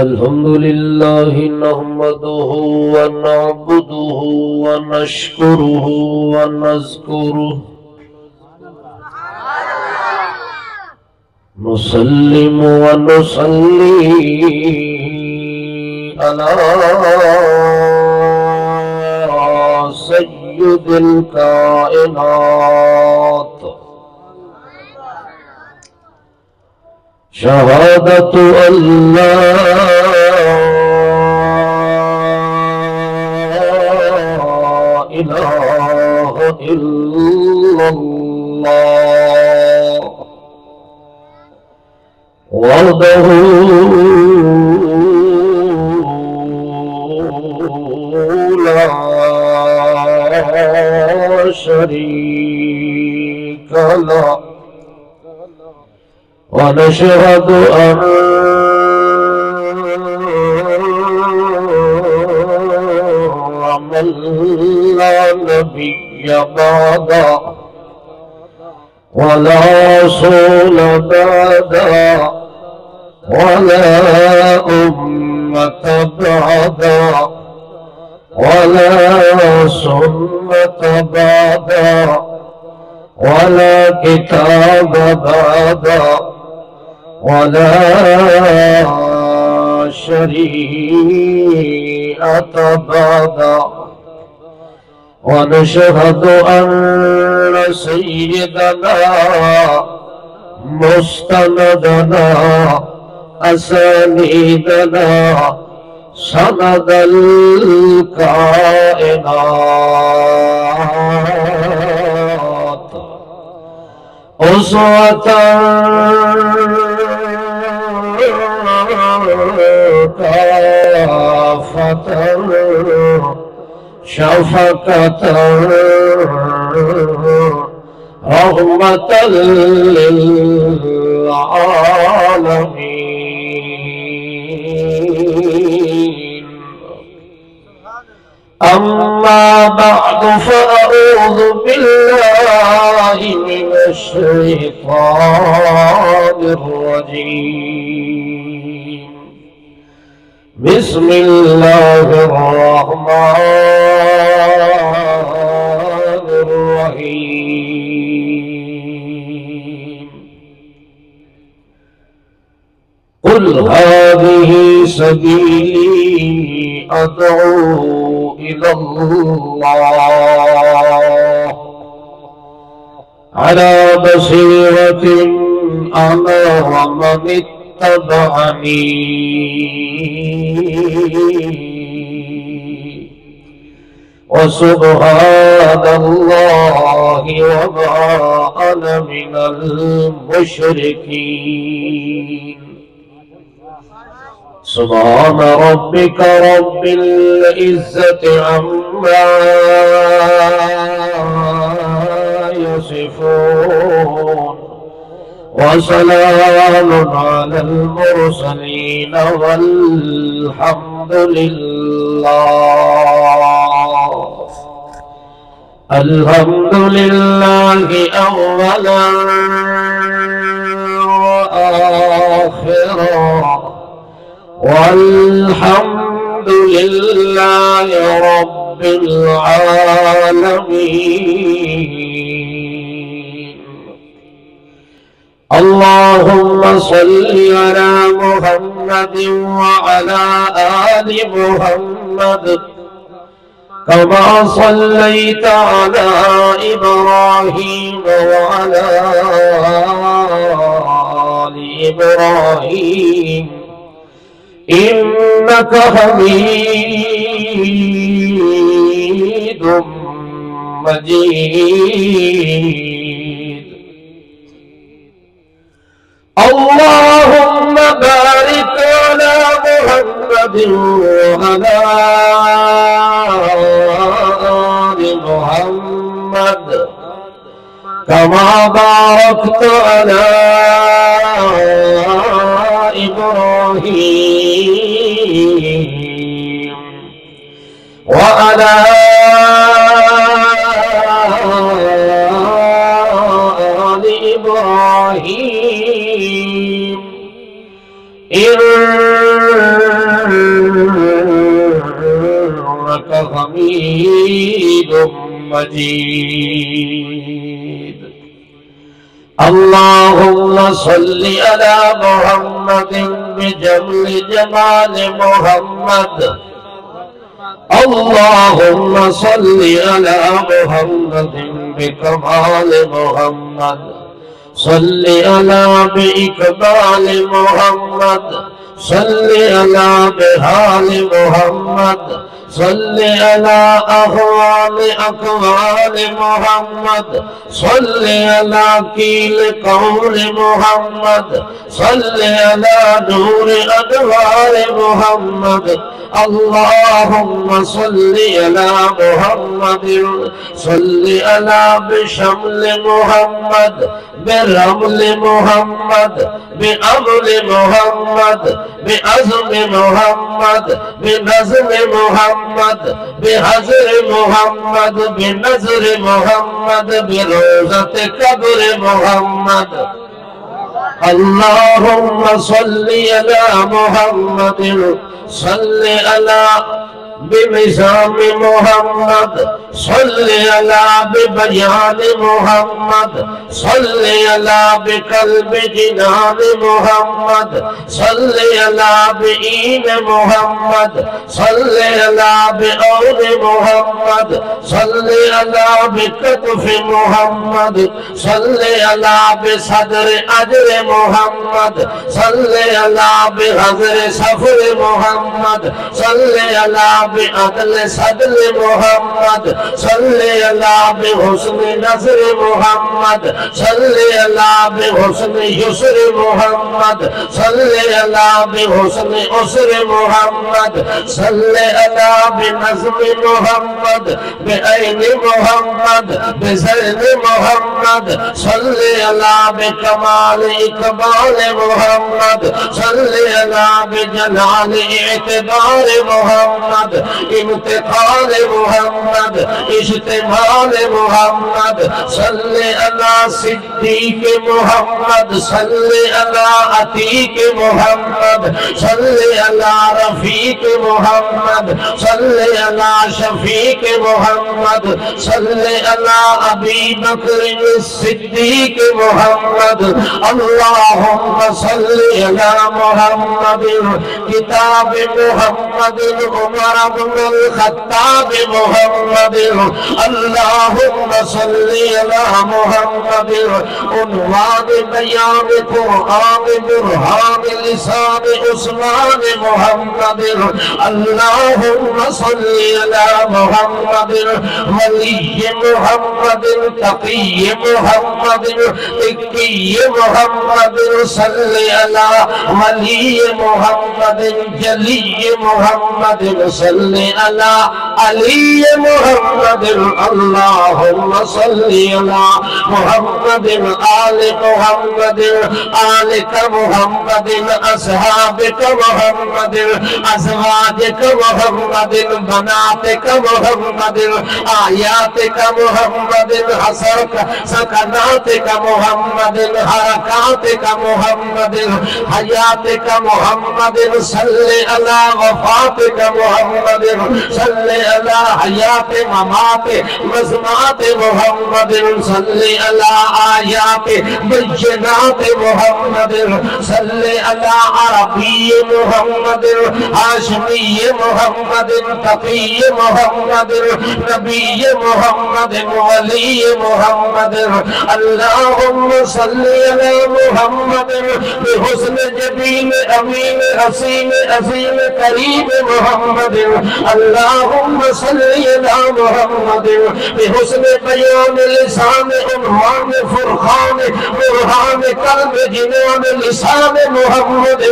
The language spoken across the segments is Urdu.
الحمد لله نحمده ونعبده ونشكره ونذكره نسلم ونصلي على سيد الكائنات شهادة أن لا إله إلا الله وحده لا شريك له ونشهد أن لا نبي بعده ولا رسول بعده ولا أمة بعده ولا سنة بعده ولا كتاب بعده ولا شريعة بعده ونشهد أن سيدنا مستندنا أسانيدنا سند الكائنات أسوة كافة شفقة رحمة للعالمين أما بعد فأعوذ بالله من الشيطان الرجيم بسم الله الرحمن الرحيم قل هذه سبيلي أدعو إلى الله على بصيرة أنا ومن اتبعني وسبحان الله وما أنا من المشركين سبحان ربك رب العزة عما يصفون وسلام على المرسلين والحمد لله الحمد لله أولا وآخرا والحمد لله رب العالمين اللهم صل على محمد وعلى آل محمد كما صليت على إبراهيم وعلى آل إبراهيم إنك حميد مجيد اللهم بارك على محمد وعلى آل محمد كما باركت على إبراهيم وعلى آل إبراهيم إنك إنك حميد مجيد اللهم صل على محمد بجمل جمال محمد اللهم صل على محمد بكمال محمد صل على بإكمال محمد صل على بحال محمد صل على أحوال أقوال محمد صل على كيل قول محمد صل على نور أنوار محمد اللهم صل على محمد صل على بشمل محمد برمل محمد بأمر محمد بعزم محمد بنزم محمد بحزر محمد بنزر محمد بروزة قبر محمد اللهم صل على محمد صل على بمزام محمد صل على ببيان محمد صل على بقلب جنان محمد صل على بإيم محمد صل على بأول محمد صل على بكتف محمد صل على بصدر أجر محمد صل على بحضر سفر محمد صل على بعدل صدر محمد صل على بحسن نظر محمد صل على بحسن يسر محمد صل على بحسن أسر محمد صل على بنظم محمد بعين محمد بزين محمد صل على بكمال إقبال محمد صل على بجلال اعتبار محمد انتقال محمد اجتمال محمد صل على صديق محمد صل على عتيق محمد صل على رفيق محمد صل على شفيق محمد صل على أبي بكر الصديق محمد اللهم صل على محمد كتاب محمد عمر بن الخطاب محمد اللهم صل على محمد عنوان بيان قرآن برهان لسان عثمان محمد اللهم صل على محمد ولي محمد تقي محمد تقي محمد صل على ولي محمد جلي محمد صل على علي محمد اللهم صل على محمد آل محمد آلك محمد أصحابك محمد أزواجك محمد بناتك محمد آياتك محمد حسرك سكناتك محمد حركاتك محمد حياتك محمد صل على وفاتك محمد صل على حيات ممات مزمات محمد صل على آيات بجنات محمد صل على عربي محمد هاشمي محمد تقي محمد نبي محمد ولي محمد اللهم صل على محمد بحسن جبين أمين أصيل أزيل كريم محمد اللهم صل على محمد بحسن بيان لسان عنوان فرخان برهان قلب جنان لسان محمد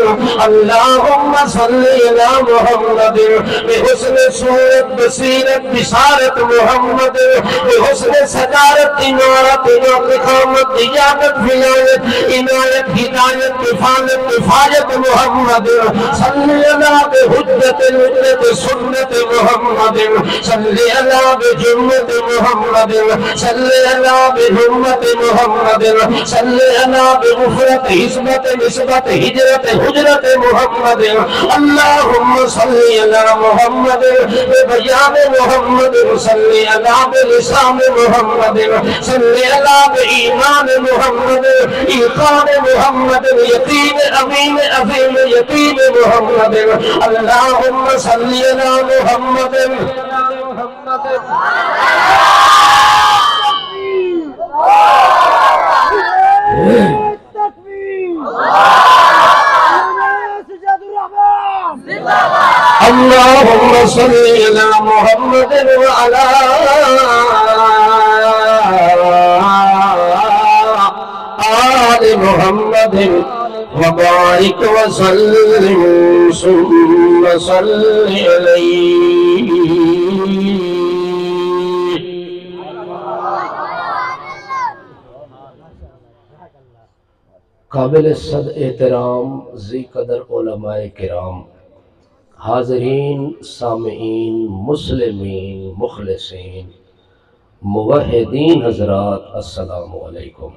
اللهم صل على محمد بحسن صورت بصيرت بشارت محمد بحسن سجارت إمارت إقامت إجابت فلایت عنایت ہدایت کفالت کفایت محمد صلی اللہ بحجت الوجت سنت بجنة محمد صل على بجنة محمد صل على بجنة محمد صل على بغفرة حسبة نسبة هجرة حجرة محمد اللهم صل على محمد ببيان محمد صل على بلسان محمد صل على بإيمان محمد إيقان محمد يقين أمين أثيم يقين محمد اللهم صل على محمد اللهم صل على محمد وعلى آل محمد وبارك وسلم ثم صل عليه. قابل صد احترام ذی قدر علماء کرام، حاضرین سامعین مسلمین مخلصین موحدین حضرات، السلام علیکم۔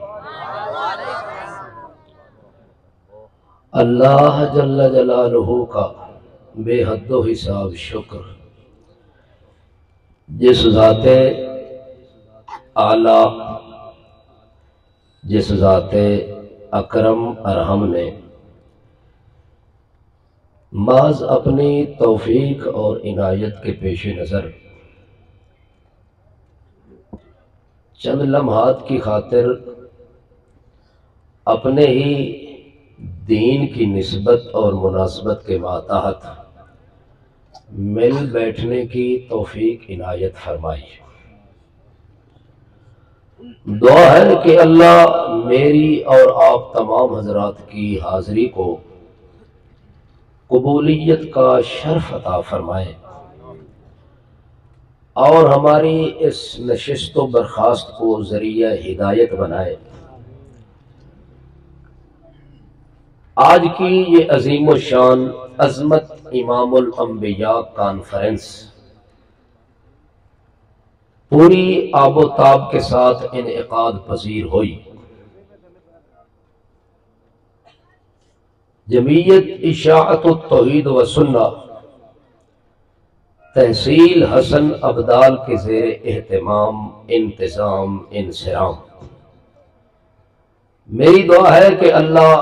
اللہ جل جلالہ کا بے حد و حساب شکر، جس ذات اعلیٰ، جس ذات اکرم ارحم نے محض اپنی توفیق اور عنایت کے پیش نظر چند لمحات کی خاطر اپنے ہی دین کی نسبت اور مناسبت کے ماتحت مل بیٹھنے کی توفیق عنایت فرمائی۔ دعا ہے کہ اللہ میری اور آپ تمام حضرات کی حاضری کو قبولیت کا شرف عطا فرمائے اور ہماری اس نشست و برخاست کو ذریعہ ہدایت بنائے۔ آج کی یہ عظیم و شان عظمت امام الانبیاء کانفرنس پوری آب و تاب کے ساتھ انعقاد پذیر ہوئی۔ جمعیت اشاعت التوحید و سنہ تحصیل حسن ابدال کے زیر اہتمام انتظام انصرام، میری دعا ہے کہ اللہ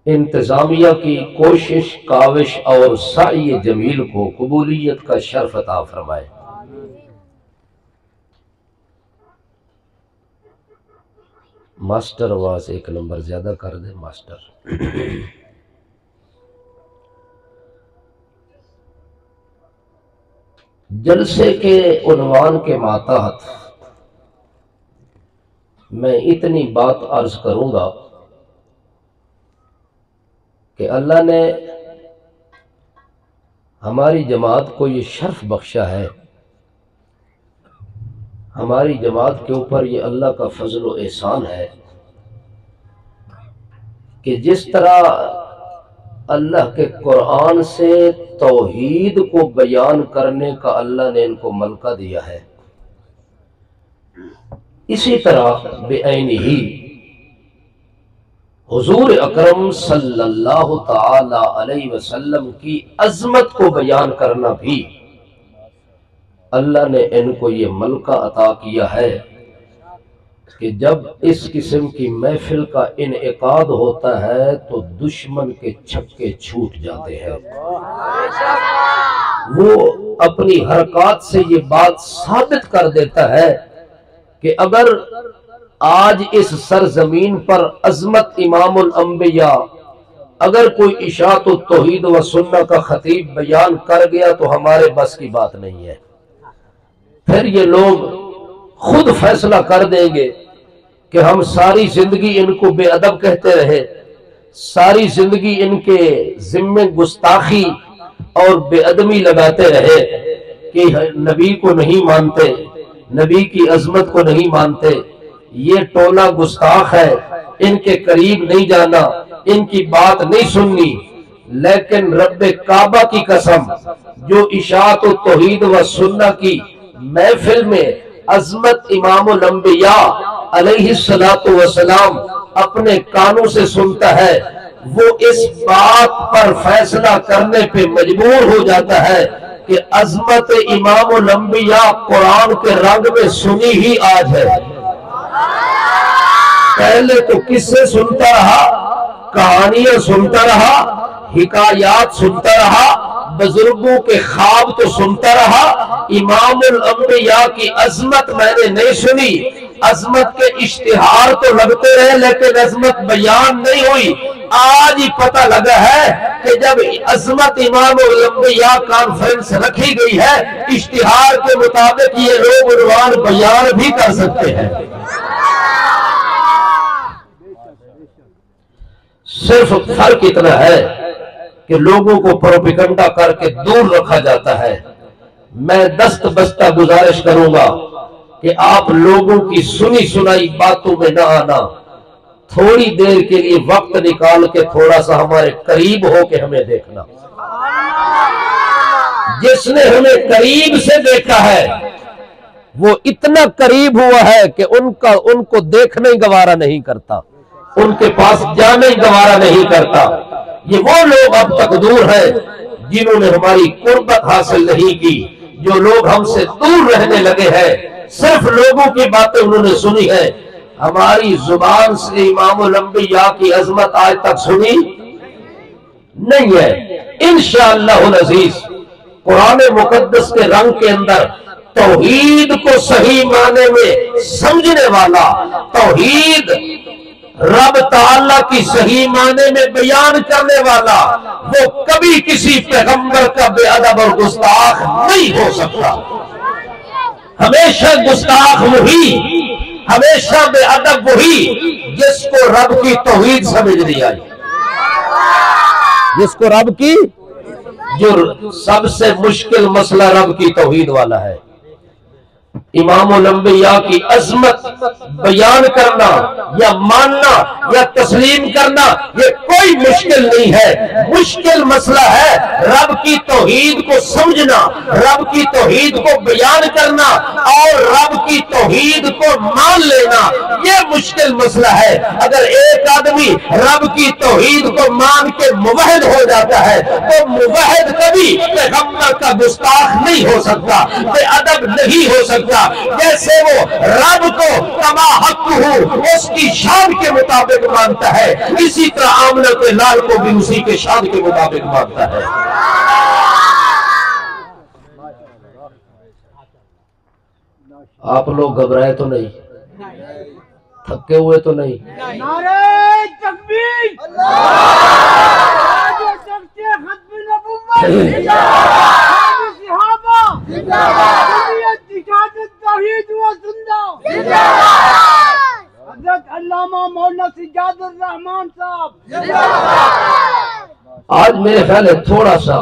انتظامیہ کی کوشش کاوش اور سعی جمیل کو قبولیت کا شرف عطا فرمائے۔ ماسٹر آواز ایک نمبر زیادہ کر دے ماسٹر۔ جلسے کے عنوان کے ماتحت میں اتنی بات عرض کروں گا کہ اللہ نے ہماری جماعت کو یہ شرف بخشا ہے، ہماری جماعت کے اوپر یہ اللہ کا فضل و احسان ہے کہ جس طرح اللہ کے قرآن سے توحید کو بیان کرنے کا اللہ نے ان کو ملکہ دیا ہے، اسی طرح بعینہ ہی حضور اکرم صلی اللہ تعالی علیہ وسلم کی عظمت کو بیان کرنا بھی اللہ نے ان کو یہ ملکہ عطا کیا ہے کہ جب اس قسم کی محفل کا انعقاد ہوتا ہے تو دشمن کے چھکے چھوٹ جاتے ہیں۔ وہ اپنی حرکات سے یہ بات ثابت کر دیتا ہے کہ اگر آج اس سرزمین پر عظمت امام الانبیاء اگر کوئی اشاعت التوحید و سنہ کا خطیب بیان کر گیا تو ہمارے بس کی بات نہیں ہے، پھر یہ لوگ خود فیصلہ کر دیں گے کہ ہم ساری زندگی ان کو بے ادب کہتے رہے، ساری زندگی ان کے ذمے گستاخی اور بے ادبی لگاتے رہے کہ نبی کو نہیں مانتے، نبی کی عظمت کو نہیں مانتے، یہ ٹولہ گستاخ ہے، ان کے قریب نہیں جانا، ان کی بات نہیں سننی۔ لیکن رب کعبہ کی قسم جو اشاعت و توحید و سنہ کی محفل میں عظمت امام الانبیاء علیہ السلام اپنے کانوں سے سنتا ہے، وہ اس بات پر فیصلہ کرنے پہ مجبور ہو جاتا ہے کہ عظمت امام الانبیاء قرآن کے رنگ میں سنی ہی آج ہے۔ پہلے تو قصے سنتا رہا، کہانیاں سنتا رہا، حکایات سنتا رہا، بزرگوں کے خواب تو سنتا رہا، امام الانبیاء کی عظمت میں نے نہیں سنی۔ عظمت کے اشتہار تو لگتے رہے لیکن عظمت بیان نہیں ہوئی۔ آج ہی پتہ لگا ہے کہ جب عظمت امام الانبیاء کانفرنس رکھی گئی ہے، اشتہار کے مطابق یہ لوگ عنوان بیان بھی کر سکتے ہیں۔ صرف فرق اتنا ہے کہ لوگوں کو پروپیگنڈا کر کے دور رکھا جاتا ہے۔ میں دست بستہ گزارش کروں گا کہ آپ لوگوں کی سنی سنائی باتوں میں نہ آنا، تھوڑی دیر کے لیے وقت نکال کے تھوڑا سا ہمارے قریب ہو کے ہمیں دیکھنا۔ جس نے ہمیں قریب سے دیکھا ہے وہ اتنا قریب ہوا ہے کہ ان کو دیکھنے گوارا نہیں کرتا، ان کے پاس جانے گوارا نہیں کرتا۔ یہ وہ لوگ اب تک دور ہیں جنہوں نے ہماری قربت حاصل نہیں کی، جو لوگ ہم سے دور رہنے لگے ہیں، صرف لوگوں کی باتیں انہوں نے سنی ہے، ہماری زبان سے امام الانبیاء کی عظمت آج تک سنی نہیں ہے۔ انشاءاللہ العزیز قرآن مقدس کے رنگ کے اندر توحید کو صحیح معنی میں سمجھنے والا، توحید رب تعالیٰ کی صحیح معنی میں بیان کرنے والا، وہ کبھی کسی پیغمبر کا بے ادب اور گستاخ نہیں ہو سکتا۔ ہمیشہ گستاخ وہی، ہمیشہ بے ادب وہی جس کو رب کی توحید سمجھ نہیں آئی، جس کو رب کی، جو سب سے مشکل مسئلہ رب کی توحید والا ہے۔ امام الانبیاء کی عظمت بیان کرنا یا ماننا یا تسلیم کرنا یہ کوئی مشکل نہیں ہے، مشکل مسئلہ ہے رب کی توحید کو سمجھنا، رب کی توحید کو بیان کرنا اور رب کی توحید کو مان لینا، یہ مشکل مسئلہ ہے۔ اگر ایک آدمی رب کی توحید کو مان کے موحد ہو جاتا ہے تو موحد کبھی پیغمبر کا گستاخ نہیں ہو سکتا، بے ادب نہیں ہو سکتا۔ جیسے وہ رب کو کما حق ہو اس کی شان کے مطابق مانتا ہے، اسی طرح آمنہ کے لال کو بھی اسی کے شان کے مطابق مانتا ہے۔ آپ لوگ گھبرائے تو نہیں، تھکے ہوئے تو نہیں؟ نعرہ تکبیر! ختم نبوت! صحابہ! توحید و سنت! حضرت علامہ مولانا سجاد الرحمان صاحب! آج میرے خیال ہے تھوڑا سا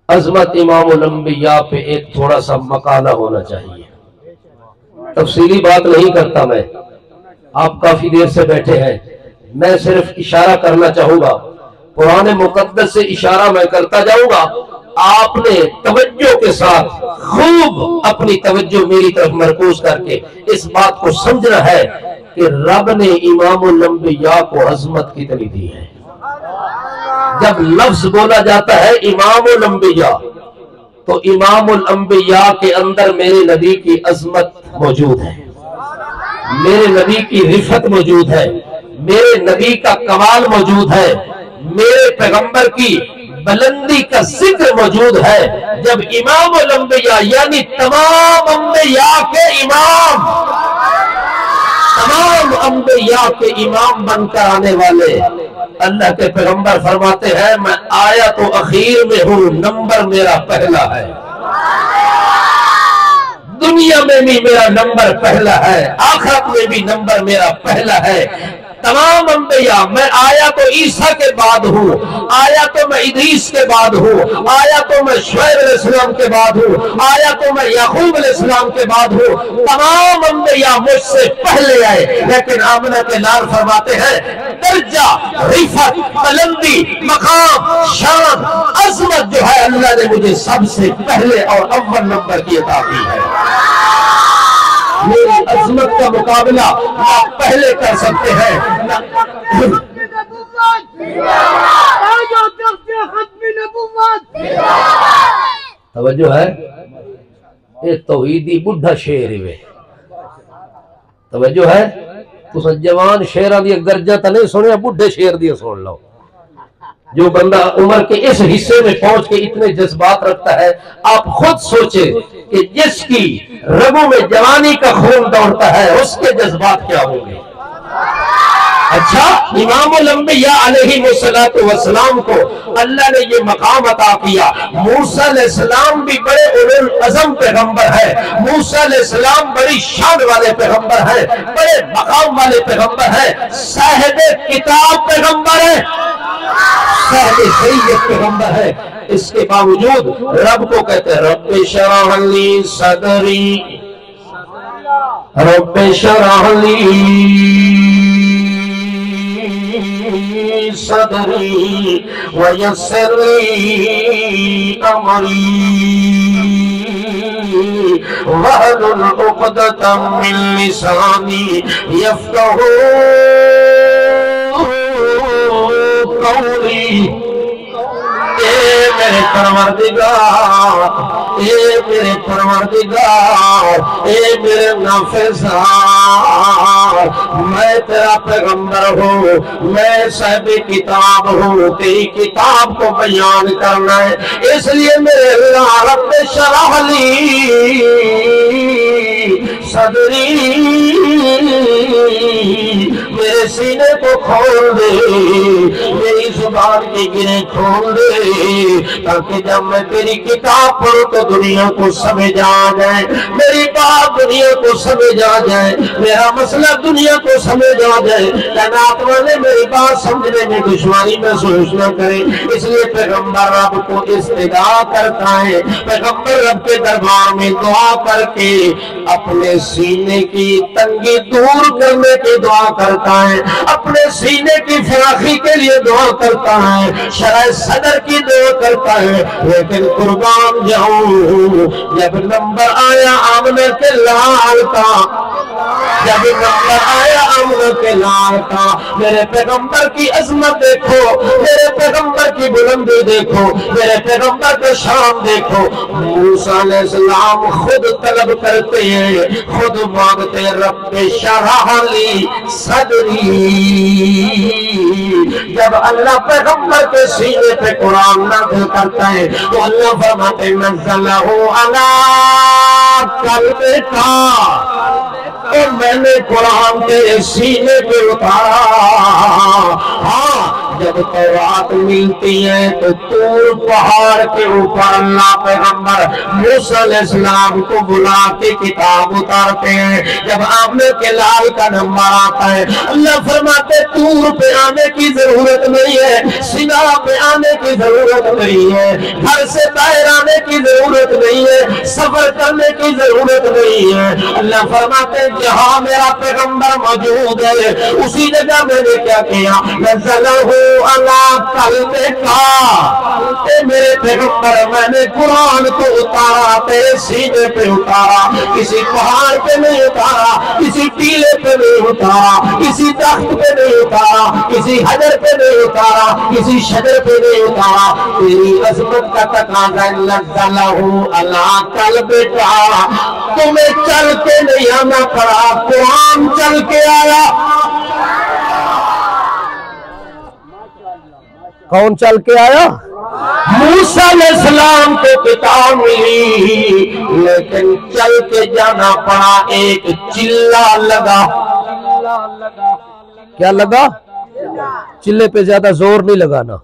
عظمت امام الانبیاء پہ ایک تھوڑا سا مقالہ ہونا چاہیے۔ تفصیلی بات نہیں کرتا میں، آپ کافی دیر سے بیٹھے ہیں، میں صرف اشارہ کرنا چاہوں گا، قرآن مقدس سے اشارہ میں کرتا جاؤں گا، آپ نے توجہ کے ساتھ خوب اپنی توجہ میری طرف مرکوز کر کے اس بات کو سمجھنا ہے کہ رب نے امام الانبیاء کو عظمت کتنی دی ہے۔ جب لفظ بولا جاتا ہے امام الانبیاء تو امام الانبیاء کے اندر میرے نبی کی عظمت موجود ہے، میرے نبی کی رفعت موجود ہے، میرے نبی کا کمال موجود ہے، میرے پیغمبر کی بلندی کا ذکر موجود ہے۔ جب امام الانبیاء یعنی تمام انبیاء کے امام، تمام انبیاء کے امام بن کر آنے والے اللہ کے پیغمبر فرماتے ہیں میں آیا تو اخیر میں ہوں، نمبر میرا پہلا ہے، دنیا میں بھی میرا نمبر پہلا ہے، آخرت میں بھی نمبر میرا پہلا ہے۔ تمام انبیاء، میں آیا تو عیسیٰ کے بعد ہوں، آیا تو میں ادریس کے بعد ہوں، آیا تو میں شعیب علیہ السلام کے بعد ہوں، آیا تو میں یعقوب علیہ السلام کے بعد ہوں، تمام انبیاء مجھ سے پہلے آئے، لیکن آمنہ کے لال فرماتے ہیں درجہ رفعت، بلندی، مقام، شان، عظمت جو ہے اللہ نے مجھے سب سے پہلے اور اول نمبر کی عطا کی ہے۔ میری عظمت کا مقابلہ آپ پہلے کر سکتے ہیں۔ توجہ ہے، یہ توحیدی بڑھا شیر ہوئے، توجہ ہے، تو جوان شیرہ دی گرجہ تا نہیں سنے، بڑھے شیر دی سن لو۔ جو بندہ عمر کے اس حصے میں پہنچ کے اتنے جذبات رکھتا ہے، آپ خود سوچیں کہ جس کی رگوں میں جوانی کا خون دوڑتا ہے اس کے جذبات کیا ہوں گے۔ اچھا، امام الانبیاء علیہ السلام کو اللہ نے یہ مقام عطا کیا۔ موسیٰ علیہ السلام بھی بڑے اولو العزم پیغمبر ہے، موسیٰ علیہ السلام بڑی شان والے پیغمبر ہے، بڑے مقام والے پیغمبر ہے، صاحب کتاب پیغمبر ہے، صاحب شریعت پیغمبر ہے۔ اس کے باوجود رب کو کہتے ہیں رب اشرح لی صدری، رب اشرح لی صدری ویسر لی امری واحلل عقدۃ من لسانی یفقہوا قولی۔ اے میرے پروردگار، اے میرے پروردگار، اے میرے نافذار، میں تیرا پیغمبر ہوں، میں صاحب کتاب ہوں، تیری کتاب کو بیان کرنا ہے، اس لیے میرے اللہ رب اشرح لی صدری، میرے سینے کو کھول دے، میری زبان کی گرہیں کھول دے، تاکہ جب میں تیری کتاب پڑھوں تو دنیا کو سمجھ آ جائے، میری بات دنیا کو سمجھ آ جائے، میرا مسئلہ دنیا کو سمجھ آ جائے، کائنات والے میری بات سمجھنے میں دشواری محسوس نہ کریں۔ اس لیے پیغمبر رب کو استدعا کرتا ہے، پیغمبر رب کے دربار میں دعا کر کے اپنے سینے کی تنگی دور کرنے کی دعا کرتا ہے، اپنے سینے کی فراخی کے لیے دعا کرتا ہے، شرح صدر کی دعا کرتا ہے۔ لیکن قربان جاؤں، جب نمبر آیا آمنہ کے لال کا، جب نمبر آیا آمنہ کے لال کا، میرے پیغمبر کی عظمت دیکھو، میرے پیغمبر کی بلندی دیکھو، میرے پیغمبر کا شان دیکھو۔ موسیٰ علیہ السلام خود طلب کرتے ہیں، خود مانگتے ہیں رب اشرح لی صدری۔ جب اللہ پیغمبر کے سینے پہ قرآن نازل کرتا ہے تو اللہ فرماتے ہیں نزلہ علی قلبک، اور میں نے قرآن کے سینے پہ اتارا۔ ہاں، جب تورات ملتی ہے تو طور پہاڑ کے اوپر اللہ پیغمبر موسیٰ علیہ السلام کو بلا کے کتاب اتارتے ہیں۔ جب آمنہ کے لال کا نمبر آتا ہے اللہ فرماتے طور پہ آنے کی ضرورت نہیں ہے، سینا پہ آنے کی ضرورت نہیں ہے، گھر سے باہر آنے کی ضرورت نہیں ہے، سفر کرنے کی ضرورت نہیں ہے۔ اللہ فرماتے ہیں جہاں میرا پیغمبر موجود ہے اسی جگہ میں نے کیا کیا، نزلہ علی قلبک، اے میرے پیغمبر میں نے قرآن کو اتارا، تیرے سینے پہ اتارا، کسی پہاڑ پہ نہیں اتارا، کسی ٹیلے پہ نہیں اتارا، کسی درخت پہ نہیں اتارا، کسی حجر پہ نہیں اتارا، کسی شجر پہ نہیں اتارا، تیری عظمت کا تقاضا نزلہ علی قلبک، تمہیں چل کے نہیں آنا پڑا، قرآن چل کے آیا۔ کون چل کے آیا؟ موسیٰ علیہ السلام کو کتاب ملی لیکن چل کے جانا پڑا، ایک چلہ لگا۔ کیا لگا؟ چلے پہ زیادہ زور نہیں لگانا،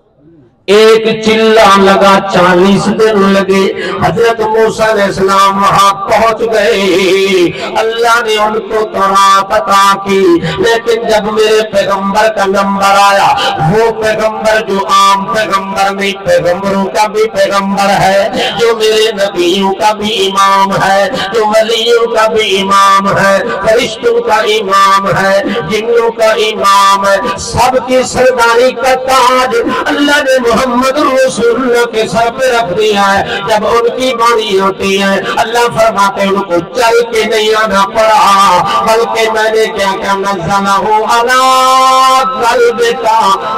ایک چلا لگا 40 دن لگے، حضرت موسیٰ علیہ السلام وہاں پہنچ گئے، اللہ نے ان کو تورات عطا کی، لیکن جب میرے پیغمبر کا نمبر آیا، وہ پیغمبر جو عام پیغمبر نہیں، پیغمبروں کا بھی پیغمبر ہے، جو میرے نبیوں کا بھی امام ہے، جو ولیوں کا بھی امام ہے، فرشتوں کا امام ہے، جنوں کا امام ہے، سب کی سرداری کا تاج اللہ نے محمد رسول اللہ کے سر پہ رکھ دیا ہے۔ جب ان کی باری ہوتی ہے، اللہ فرماتے ان کو چل کے نہیں آنا پڑا، بلکہ میں نے کیا نزلہ علی قلبک،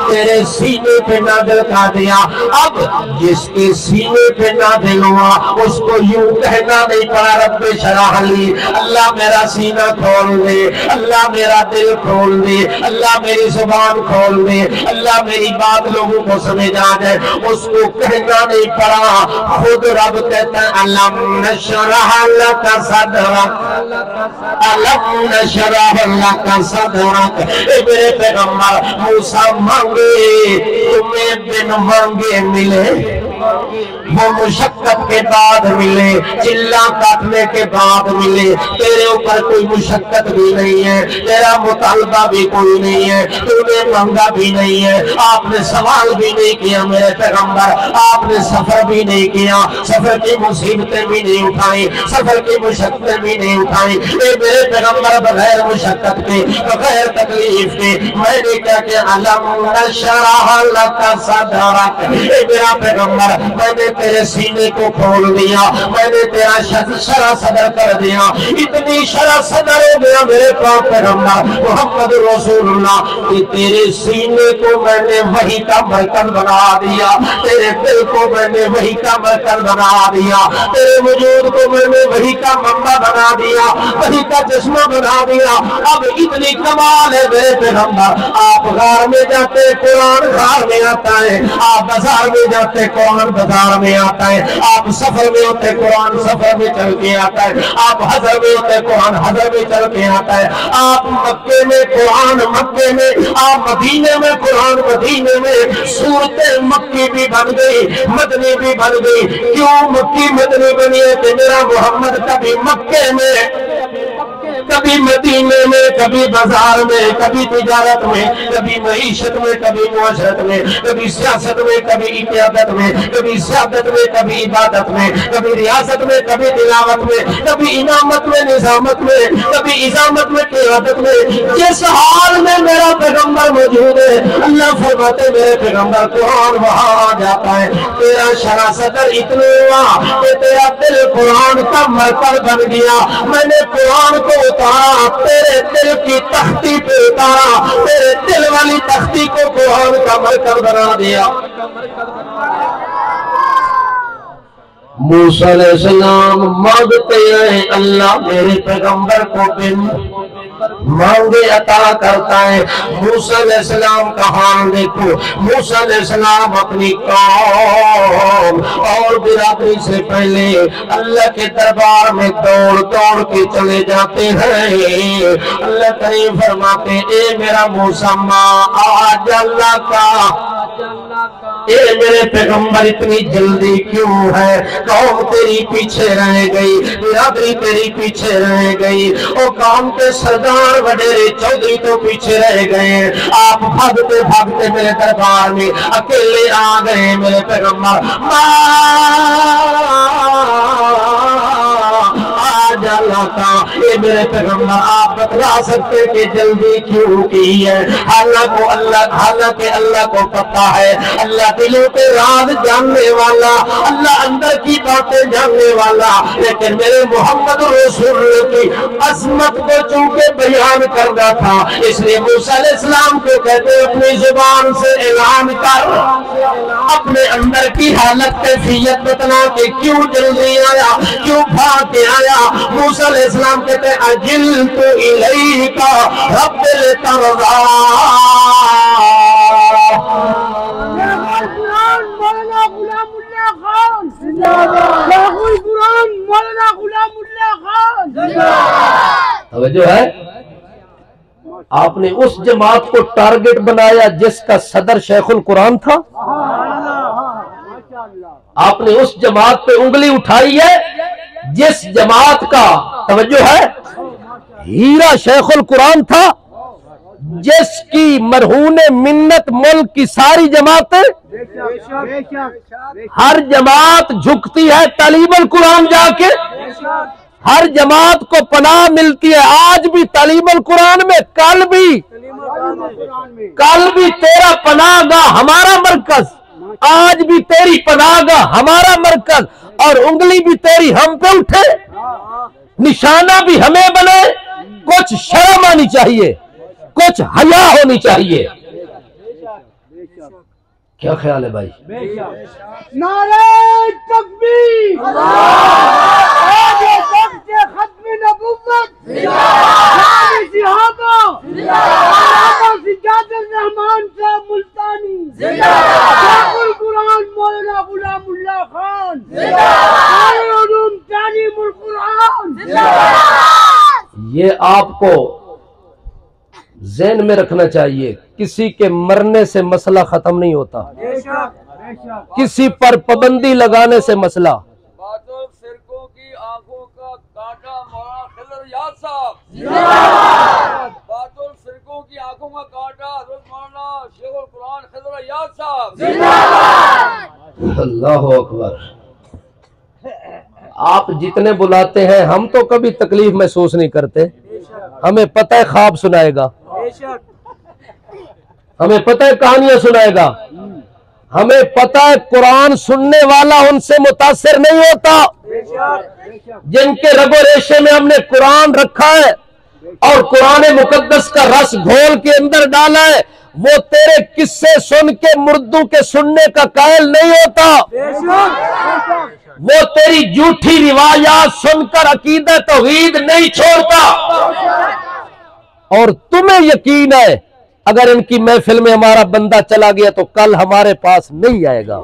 تیرے سینے پہ نازل کر دیا۔ اب جس کے سینے پہ نازل ہوا اس کو یوں کہنا نہیں پڑا رب اشرح لی، اللہ میرا سینہ کھول دے، اللہ میرا دل کھول دے، اللہ میری زبان کھول دے، اللہ میری بات لوگوں کو سمجھ آ جائے، اس کو کہنا نہیں پڑا، خود رب کہتا ہے علم نشرح لک صدرک، علم نشرح لک صدرک۔ اے میرے پیغمبر موسیٰ مانگے تمہیں بن مانگے ملے، وہ مشقت کے بعد ملے، چلا کاٹنے کے بعد ملے، تیرے اوپر کوئی مشقت بھی نہیں ہے، تیرا مطالبہ بھی کوئی نہیں ہے، تو نے مانگا بھی نہیں ہے، آپ نے سوال بھی نہیں کیا میرے پیغمبر، آپ نے سفر بھی نہیں کیا، سفر کی مصیبتیں بھی نہیں اٹھائیں، سفر کی مشقتیں بھی نہیں اٹھائیں۔ اے میرے پیغمبر بغیر مشقت کے، بغیر تکلیف کے میں نے کیا کہ علم نشرح لک صدرک، اے میرا پیغمبر میں نے تیرے سینے کو کھول دیا، میں نے تیرا شرح صدر کر دیا، اتنی شرح صدر ہو گیا میرے پاک پیغمبر محمد رسول اللہ کہ تیرے سینے کو میں نے وحی کا مرکز بنا دیا، تیرے دل کو میں نے وحی کا مرکز بنا دیا، تیرے وجود کو میں نے وحی کا منبع بنا دیا، وحی کا چشمہ بنا دیا۔ اب اتنی کمال ہے میرے پیغمبر، آپ غار میں جاتے قرآن غار میں آتا ہے، آپ بازار میں جاتے قرآن بازار میں آتا ہے، آپ سفر میں ہوتے قرآن سفر میں چل کے آتا ہے، آپ حضر میں ہوتے قرآن حضر میں چل کے آتا ہے، آپ مکے میں قرآن مکے میں، آپ مدینے میں قرآن مدینے میں۔ صورت مکی بھی بن گئی، مدنی بھی بن گئی۔ کیوں مکی مدنی بنی ہے کہ میرا محمد کبھی مکے میں، کبھی مدینے میں، کبھی بازار میں، کبھی تجارت میں، کبھی معیشت میں، کبھی معاشرت میں، کبھی سیاست میں، کبھی قیادت میں، کبھی سیادت میں، کبھی عبادت میں، کبھی ریاست میں، کبھی تلاوت میں، کبھی امامت میں، نظامت میں، کبھی عظامت میں، قیادت میں۔ جس حال میں میرا پیغمبر موجود ہے، اللہ فرماتے میرے پیغمبر قرآن وہاں آ جاتا ہے۔ تیرا شرح صدر اتنا ہوا کہ تیرا دل قرآن کا مرکز بن گیا، میں نے قرآن کو اتارا، تیرے دل کی تختی پہ اتارا، تیرے دل والی تختی کو قرآن کا مرکز بنا دیا۔ موسیٰ علیہ السلام مانگتے ہیں، اللہ میرے پیغمبر کو بن مانگے عطا کرتا ہے۔ موسیٰ علیہ السلام کا حال دیکھو، موسیٰ علیہ السلام اپنی قوم اور برادری سے پہلے اللہ کے دربار میں دوڑ دوڑ کے چلے جاتے ہیں۔ اللہ کریم فرماتے اے میرا موسیٰ آج اللہ کا، اے میرے پیغمبر اتنی جلدی کیوں ہے؟ قوم تیری پیچھے رہ گئی، برادری تیری پیچھے رہ گئی، اور قوم کے سردار وڈیرے چودھری تو پیچھے رہ گئے، آپ بھاگتے بھاگتے میرے دربار میں اکیلے آ گئے میرے پیغمبر۔ اللہ کا اے میرے پیغمبر آپ بتلا سکتے کہ جلدی کیوں کی ہے؟ حالانکہ اللہ کو پتا ہے، اللہ دلوں کے راز جاننے والا، اللہ اندر کی باتیں جاننے والا، لیکن میرے محمد رسول اللہ کی عظمت کو چونکہ بیان کرنا تھا، اس لیے موسیٰ علیہ السلام کو کہتے اپنی زبان سے اعلان کر، اپنے اندر کی حالت کیفیت بتنا کہ کیوں جلدی آیا، کیوں بھاگ کے آیا۔ موسیٰ علیہ السلام کہتے ہیں اجلت الیک رب لترضی۔ مولانا غلام اللہ خان شیخ القرآن مولانا غلام اللہ خان۔ توجہ ہے، آپ نے اس جماعت کو ٹارگٹ بنایا جس کا صدر شیخ القرآن تھا۔ آپ نے اس جماعت پہ انگلی اٹھائی ہے جس جماعت کا توجہ ہے ہیرا شیخ القرآن تھا، جس کی مرہون منت ملک کی ساری جماعتیں، ہر جماعت جھکتی ہے تعلیم القرآن جا کے، ہر جماعت کو پناہ ملتی ہے آج بھی تعلیم القرآن میں، کل بھی تیرا پناہ گاہ ہمارا مرکز، آج بھی تیری پناہ گاہ ہمارا مرکز، اور انگلی بھی تیری ہم پہ اٹھے، نشانہ بھی ہمیں بنے۔ کچھ شرم آنی چاہیے، کچھ حیا ہونی چاہیے۔ کیا خیال ہے بھائی؟ نعرہ تکبیر، ختم نبوت، صحابہ، سجاد الرحمان صاحب ملتانی، شیخ القرآن مولانا غلام اللہ خان، دارالعلوم تعلیم القرآن۔ یہ آپ کو ذہن میں رکھنا چاہیے، کسی کے مرنے سے مسئلہ ختم نہیں ہوتا، کسی پر پابندی لگانے سے مسئلہ۔ باطل فرقوں کی آنکھوں کا کانٹا مولانا خضر یاد صاحب، باطل فرقوں کی آنکھوں کا کانٹا حضرت مولانا شیخ القرآن خضر یاد صاحب۔ اللہ اکبر۔ آپ جتنے بلاتے ہیں ہم تو کبھی تکلیف محسوس نہیں کرتے، ہمیں پتہ ہے خواب سنائے گا، ہمیں پتہ ہے کہانیاں سنائے گا، ہمیں پتہ ہے قرآن سننے والا ان سے متاثر نہیں ہوتا۔ جن کے رگ و ریشے میں ہم نے قرآن رکھا ہے اور قرآن مقدس کا رس گھول کے اندر ڈالا ہے، وہ تیرے قصے سن کے مردوں کے سننے کا قائل نہیں ہوتا، وہ تیری جھوٹی روایات سن کر عقیدہ توحید نہیں چھوڑتا۔ اور تمہیں یقین ہے اگر ان کی محفل میں ہمارا بندہ چلا گیا تو کل ہمارے پاس نہیں آئے گا،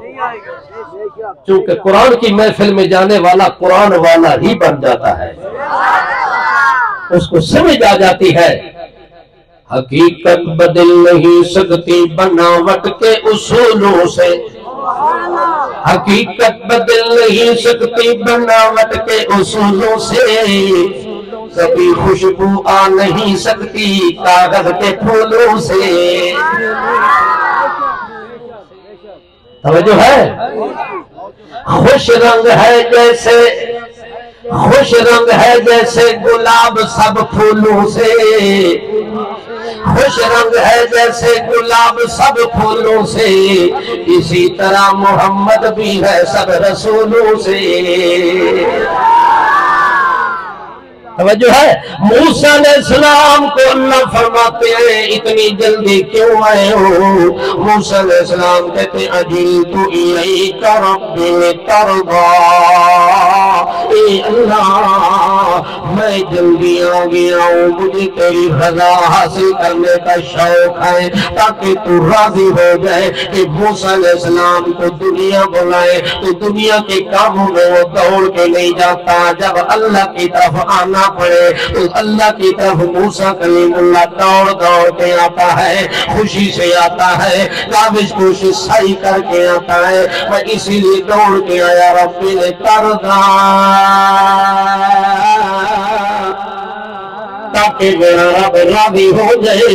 چونکہ قرآن کی محفل میں جانے والا قرآن والا ہی بن جاتا ہے، اس کو سمجھ آ جاتی ہے۔ حقیقت بدل نہیں سکتی بناوٹ کے اصولوں سے، حقیقت بدل نہیں سکتی بناوٹ کے اصولوں سے، کبھی خوشبو آ نہیں سکتی کاغذ کے پھولوں سے۔ توجہ ہے؟ خوش رنگ ہے جیسے، خوش رنگ ہے جیسے گلاب سب پھولوں سے، خوش رنگ ہے جیسے گلاب سب پھولوں سے، اسی طرح محمد بھی ہے سب رسولوں سے۔ توجہ ہے؟ موسیٰ علیہ السلام کو اللہ فرماتے ہیں اتنی جلدی کیوں آئے ہو؟ موسیٰ علیہ السلام کہتے ہیں اجلت الیک ربی لترضی، اے اللہ میں جلدی آ گیا ہوں، مجھے تیری رضا حاصل کرنے کا شوق ہے تاکہ تو راضی ہو جائے کہ موسیٰ علیہ السلام کو دنیا بلائے تو دنیا کے کاموں میں وہ دوڑ کے نہیں جاتا، جب اللہ کی طرف آنا پڑے تو اللہ کی طرف موسیٰ کلیم اللہ دوڑ دوڑ کے آتا ہے، خوشی سے آتا ہے، کاوش کوشش صحیح کر کے آتا ہے۔ میں اسی لیے دوڑ کے آیا ربی لترضی، تاکہ میرا رب راضی ہو جائے۔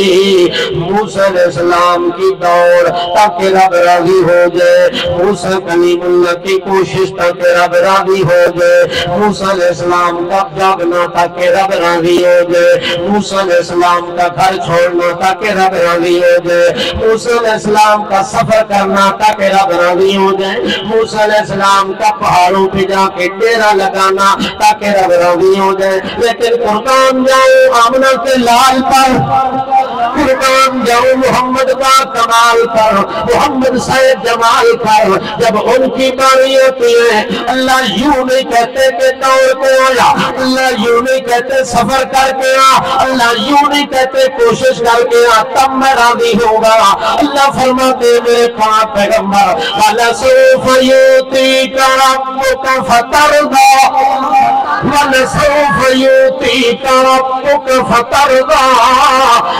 موسیٰ علیہ السلام کی دوڑ تاکہ رب راضی ہو جائے، موسیٰ کلیم اللہ کی کوشش تاکہ رب راضی ہو جائے، موسیٰ علیہ السلام کا جاگنا تاکہ رب راضی ہو جائے، موسیٰ علیہ السلام کا گھر چھوڑنا تاکہ رب راضی ہو جائے، موسیٰ علیہ السلام کا سفر کرنا تاکہ رب راضی ہو جائے، موسیٰ علیہ السلام کا پہاڑوں پہ جا کے ڈیرا لگانا تاکہ رب راضی ہو جائے۔ لیکن قربان جاؤں آمنہ کے لال پر، قربان جاؤں محمد کا کمال پر، محمد سید جمال پر، جب ان کی باری ہوتی ہے اللہ یوں نہیں کہتے کہ دوڑ کے آیا، اللہ یوں نہیں کہتے سفر کر کے آ، اللہ یوں نہیں کہتے کوشش کر کے آ تب میں راضی ہوگا۔ اللہ فرماتے میرے پاک پیغمبر وَلَسَوْفَ يُؤْتِيكَ رَبُّكَ فَتَرْضَىٰ، وَلَسَوْفَ يُؤْتِيكَ رَبُّكَ فَتَرْضَىٰ،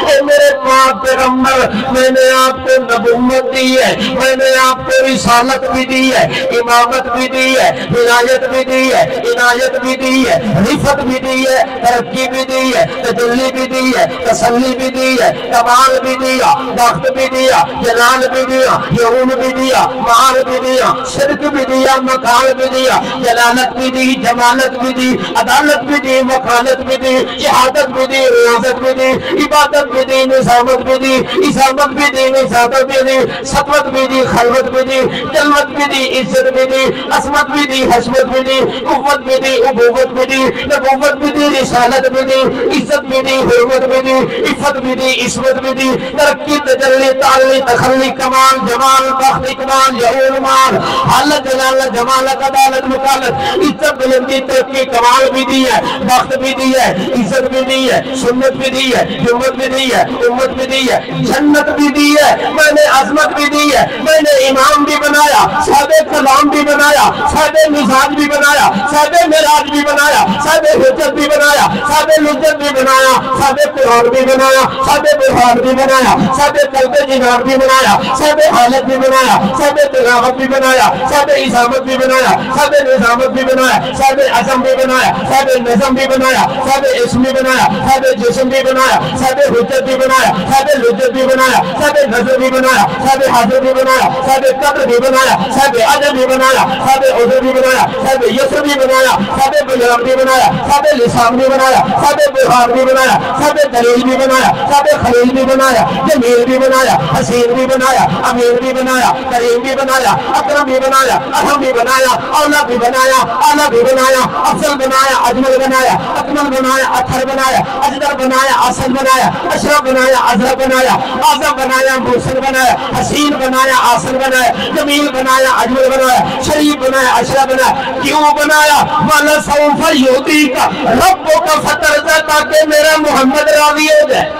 اے میرے میرے پاک پیغمبر میں نے آپ کو نبوت دی ہے، میں نے آپ کو رسالت بھی دی ہے، امامت بھی دی ہے، ولایت بھی دی ہے، عنایت بھی دی ہے، رفت بھی دی ہے، ترقی بھی دی ہے، تجلی بھی دی ہے، تسلی بھی دی ہے، کمال بھی دیا، وقت بھی دیا، جلال بھی دیا، یعون بھی دیا، مال بھی دیا، شرک بھی دیا، مکان بھی دیا، جلالت بھی دی، جمالت بھی دی، عدالت بھی دی، وکالت بھی دی، شہادت بھی دی، ریاضت بھی دی، عبادت بھی دی، نظامت بھی دی، اسامت بھی دی، نسابت بھی دی، سطوت بھی دی، خلوت بھی دی، جلوت بھی دی، عزت بھی دی، عصمت بھی دی، حشمت بھی دی، قوت بھی دی، ابوت بھی دی، نبوت بھی دی، رسالت بھی دی، عزت بھی دی، حرمت بھی دی، عفت بھی دی، عصمت بھی دی، ترقی، تجلی، تعلی، تخلی، کمال، جمال، بخت، اکمال، یعون، مال، حالت، جلالت، جمالت، عدالت، وکالت، عزت، بلندی، ترقی، کمال بھی دی ہے، بخت بھی دی ہے، عزت بھی دی ہے، سنت بھی دی ہے، جمت بھی دی ہے، امت بھی دی ہے، جنت بھی دی ہے، میں نے عظمت بھی دی ہے، میں نے امام بھی بنایا، صاحب کلام بھی بنایا، صاحب مزاج بھی بنایا، صاحب معراج بھی بنایا، صاحب حجت بھی بنایا، صاحب لذت بھی بنایا، صاحب قرآن بھی بنایا، صاحب برہان بھی بنایا، صاحب قلب جنان بھی بنایا، صاحب حالت بھی بنایا، صاحب تلاوت بھی بنایا، صاحب اسامت بھی بنایا، صاحب نظامت بھی بنایا، صاحب عزم بھی بنایا، صاحب نظم بھی بنایا، صاحب اسم بھی بنایا، صاحب جسم بھی بنایا، صاحب حجت بھی بنایا، صاحب لذت بھی بنایا، صاحب نظر بھی بنایا، صاحب حاضر بھی بنایا، صاحب قدر بھی بنایا، صاحب عدل بھی بنایا، صاحب عذر بھی بنایا، صاحب یسر بھی بنایا، صاحب بیان بھی بنایا، صاحب لسان بھی بنایا، صاحب برہان بھی بنایا، صاحب دلیل بھی بنایا، صاحب خلیل بھی بنایا، جمیل بھی بنایا، حسین بھی بنایا، امین بھی بنایا، کریم بھی بنایا، اکرم بھی بنایا، ارحم بھی بنایا، اولا بھی بنایا، اعلیٰ بھی بنایا، افضل بنایا، اجمل بنایا، اکمل بنایا، اطہر بنایا، اجدر بنایا، اصل بنایا، اشرف بنایا، ازرف بنایا، اعظم بنایا، محسن بنایا، حسین بنایا، آسن بنایا، جمیل بنایا، اجمل بنایا، شریف بنایا، اشرف بنایا، کیوں بنایا؟ وَلَسَوْفَ يُعْطِيكَ رَبُّكَ فَتَرْضَىٰ، تاکہ میرا محمد راضی ہو جائے۔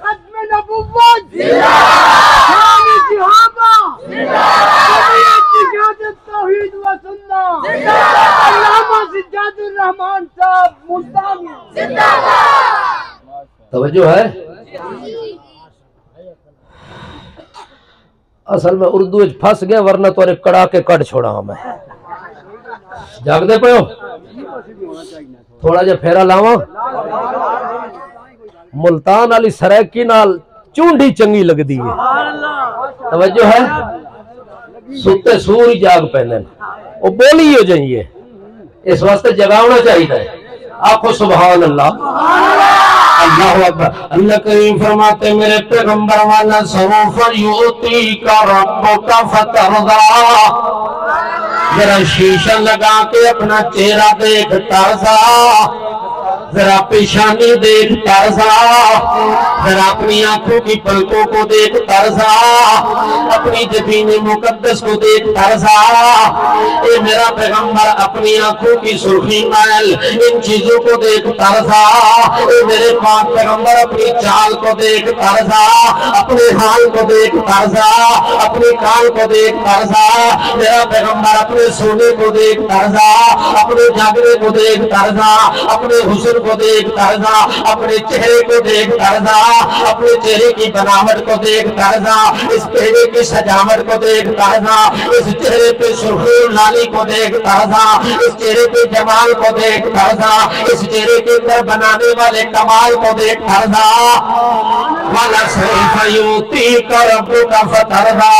ختم نبوت شان صحابہ توحید و سنت علامہ سجاد الرحمان صاحب ملتانی توجہ ہے؟ اصل میں اردو پھنس گیا، ورنہ تو کڑا کے کٹ چھوڑا ہوں میں۔ جاگ دے پہو تھوڑا جا پھیرا لاواں۔ ملتان علی سریکی نال چونڈی چنگی لگ دی ہے، توجہ ہے؟ ستے سوری جاگ پہنے وہ بولی ہو جائیے، اس واسطے جگاونا چاہیے۔ آخو سبحان اللہ، اللہ اکبر۔ اللہ کریم فرماتے میرے پیغمبر والا سوف یعطیک ربک فترضیٰ، ذرا شیشہ لگا کے اپنا چہرہ دیکھ ترضا، ذرا پیشانی دیکھ ترضا، ذرا اپنی آنکھوں کی پلکوں کو دیکھ ترضا، اپنی جبین مقدس کو دیکھ ترضا۔ اے میرا پیغمبر اپنی آنکھوں کی سرخی مائل ان چیزوں کو دیکھ ترضا۔ اے میرے پاک پیغمبر اپنی چال کو دیکھ ترضا، اپنے حال کو دیکھ ترضا، اپنے کان کو دیکھ ترضا۔ میرا پیغمبر اپنے سونے کو دیکھ ترضا، اپنے جاگنے کو دیکھ ترضا، اپنے حسن کو دیکھ ترضا، اپنے چہرے کو دیکھ ترضا، اپنے چہرے کی بناوٹ کو دیکھ ترضا، اس چہرے کی سجاوٹ کو دیکھ ترضا، اس چہرے پہ سرخی لالی کو دیکھ ترضا، اس چہرے پہ جمال کو دیکھ ترضا، اس چہرے کے اندر بنانے والے کمال کو دیکھ ترضا۔ وَلَسَوْفَ يُعْطِيكَ رَبُّكَ فَتَرْضَىٰ،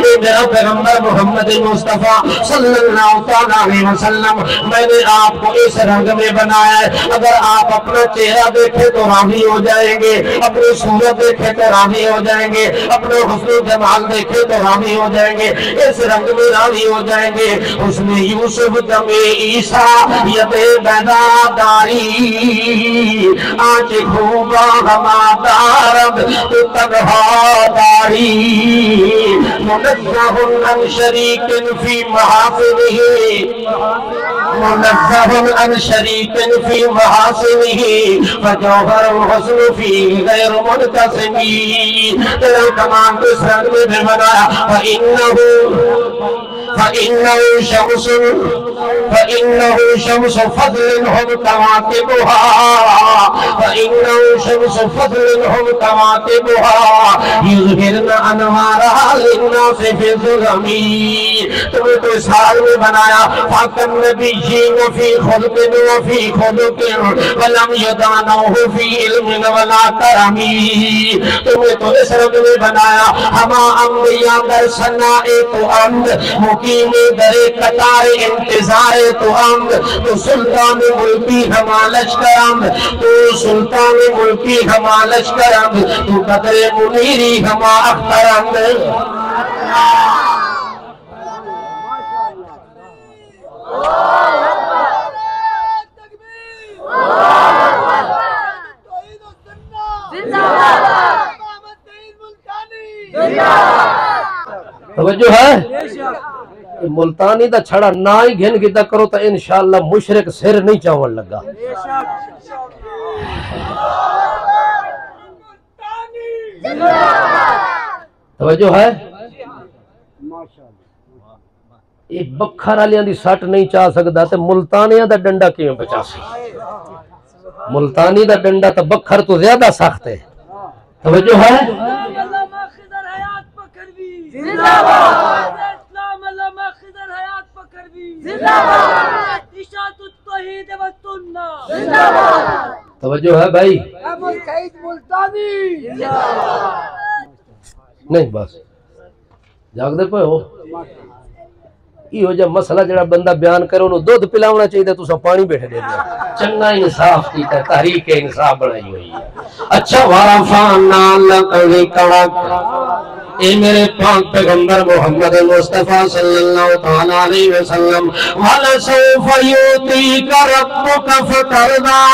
اے میرا پیغمبر محمد مصطفیٰ صلی اللہ علیہ وسلم، میں نے آپ کو اس رنگ میں بنایا ہے، اگر آپ اپنا چہرہ دیکھیں تو راضی ہو جائیں گے، اپنی صورت دیکھیں تو راضی ہو جائیں گے، اپنے حسن و جمال دیکھیں تو راضی ہو جائیں گے، اس رنگ میں راضی ہو جائیں گے۔ حسن یوسف دم عیسیٰ ید بیدا داری، آج خوبا ہما دارد تو تنہا داری، منزہ عن شریک فی محاسنہ، منزہ عن شریک فی محاسنہ، فجوہر الحسن فی غیر منقسمی۔ تیرا کمان اس رنگ میں بھی بنایا، فَإِنَّهُ فإنه شمس فضل هم كواكبها يظهرن أنوارها للناس في الظلم. تمہیں تو اس حال میں بنایا فاکن نبیین وفی خلق وفی خلق ولم یدانوہ فی علم ولا کرمی. تمہیں تو اس رنگ میں بنایا ہما انبیاء در سنائے تو اند مقیم در قطار انتظار تو اند. تو سلطان ملکی ہما لشکرند تو سلطان ملکی ہما لشکرند تو قدر منیری ہما اخترند. توجہ ہے ملتانی دا چھڑا نہ ہی گھن گتا کرو تو انشاءاللہ مشرک سر نہیں چاول لگا. توجہ ہے ایک بکھر آلیاں دی سٹ نہیں چاہ سکتا تو ملتانیاں دا ڈنڈا کیوں بچا سی. ملتانی دا ڈنڈا تو بکھر تو زیادہ سخت ہے. توجہ ہے توجہ ہے بھائی نہیں بس جاگ دے پہ ہو یہ ہو جا مسئلہ جڑا بندہ بیان کرو انہوں دودھ پلاونا چاہیے تو سا پانی بیٹھے دے دیا. چنگا انصاف کی تحریک انصاف بڑھائی ہوئی ہے. اچھا وَرَفَعْنَا لَكَ ذِكْرَكَ اے میرے پاک پیغمبر محمد مصطفیٰ صلی اللہ علیہ وسلم وَلَسَوْفَ يُؤْتِيكَ رَبُّكَ فَتَرْضَىٰ.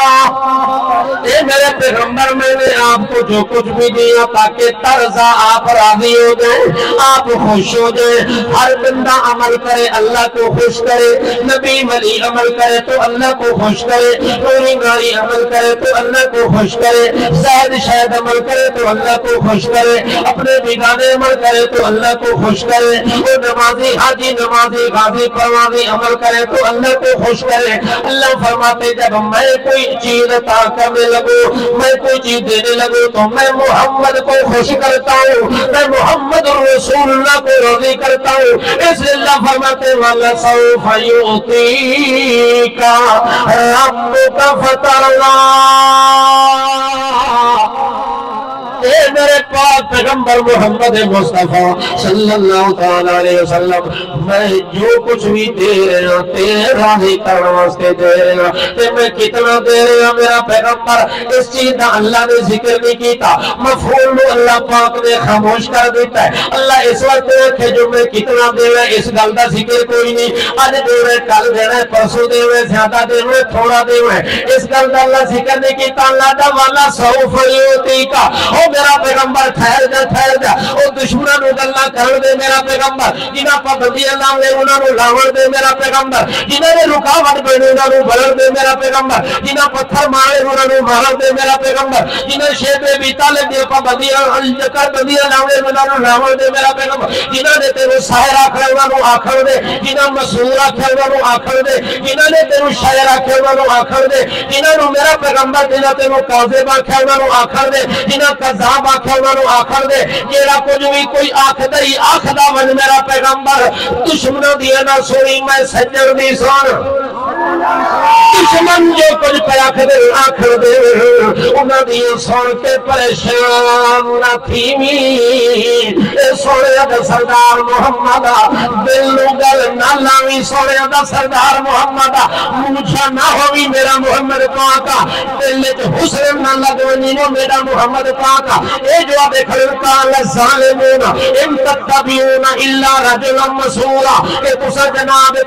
اے میرے پیغمبر میں نے آپ کو جو کچھ بھی دیا تاکہ ترضا آپ راضی ہو جائیں آپ خوش ہو جائیں. ہر بندہ عمل کرے اللہ کو خوش کرے. نبی ولی عمل کرے تو اللہ کو خوش کرے. نوری ناری عمل کرے تو اللہ کو خوش کرے. زاہد شاہد عمل کرے تو اللہ کو خوش کرے. اپنے بیگانے عمل کرے تو اللہ کو خوش کرے. وہ نمازی حاجی نمازی غازی پروازی عمل کرے تو اللہ کو خوش کرے. اللہ فرماتے جب میں کوئی چیز عطا کرنے لگوں میں کوئی چیز دینے لگوں تو میں محمد کو خوش کرتا ہوں. میں محمد رسول اللہ کو راضی کرتا ہوں. اس لیے اللہ فرماتے وَلَسَوْفَ يُؤْتِيكَ رَبُّكَ فَتَرْضَىٰ. اے میرے پاک پیغمبر محمد مصطفیٰ صلی اللہ علیہ وسلم میں جو کچھ بھی دے رہا تیرے راضی کرنے واسطے دے رہا. تے میں کتنا دے رہا میرا پیغمبر اس چیز دا اللہ نے ذکر نہیں کیتا. مفعول نو اللہ پاک نے خاموش کر دیتا ہے. اللہ اس وقت رکھے جو میں کتنا دے رہا اس گل دا ذکر کوئی نہیں. آج دے رہے کل دے رہے پرسوں دے رہے زیادہ دے رہے تھوڑا دے رہے اس گل دا اللہ ذکر نہیں کیتا. اللہ دا والا سوف یؤتیکا میرا پیغمبر ٹھہر جا او دشمنوں نو گلاں کر دے میرا پیغمبر. جنہاں پابندیاں لاوے انہاں نو لاون دے میرا پیغمبر. جنہاں نے رکاوٹ بنے انہاں نو بلن دے میرا پیغمبر. جنہاں پتھر مارے انہاں نو مارن دے میرا پیغمبر. جنہاں شیب ابی طالب دی پابندیاں کر بندیاں لاوے انہاں نو لاون دے میرا پیغمبر. جنہاں نے تینو ساحر آکھیا انہاں نو آکھن دے. جنہاں مسحور آکھیا انہاں نو آکھن دے. جنہاں نے تینو شاعر آکھیا انہاں نو آکھن دے. جنہاں نو میرا پیغمبر جنہاں تینو کاذب آکھیا انہاں نو آکھن دے. جنہاں کذاب آکھیا انہاں نو آکھن دے. جیڑا کچھ بھی کوئی آکھدا ہی آکھدا ون میرا پیغمبر دشمنوں دی نہ سنی میں سجن دی سن. دشمن جو کچھ پہ آکھدے انہاں دی سن کے پریشان نہ تھی می. سونے دا سردار محمد دل نو گل نہ لاوی. سونے دا سردار محمد مونچھا نہ ہوئی میرا محمد پاک. دل وچ حسن نہ لگونی میرا محمد پاک. اے جو دیکھن قال الظالمون ان تتبعون الا رجلا مسحورا. کہ تسا جناب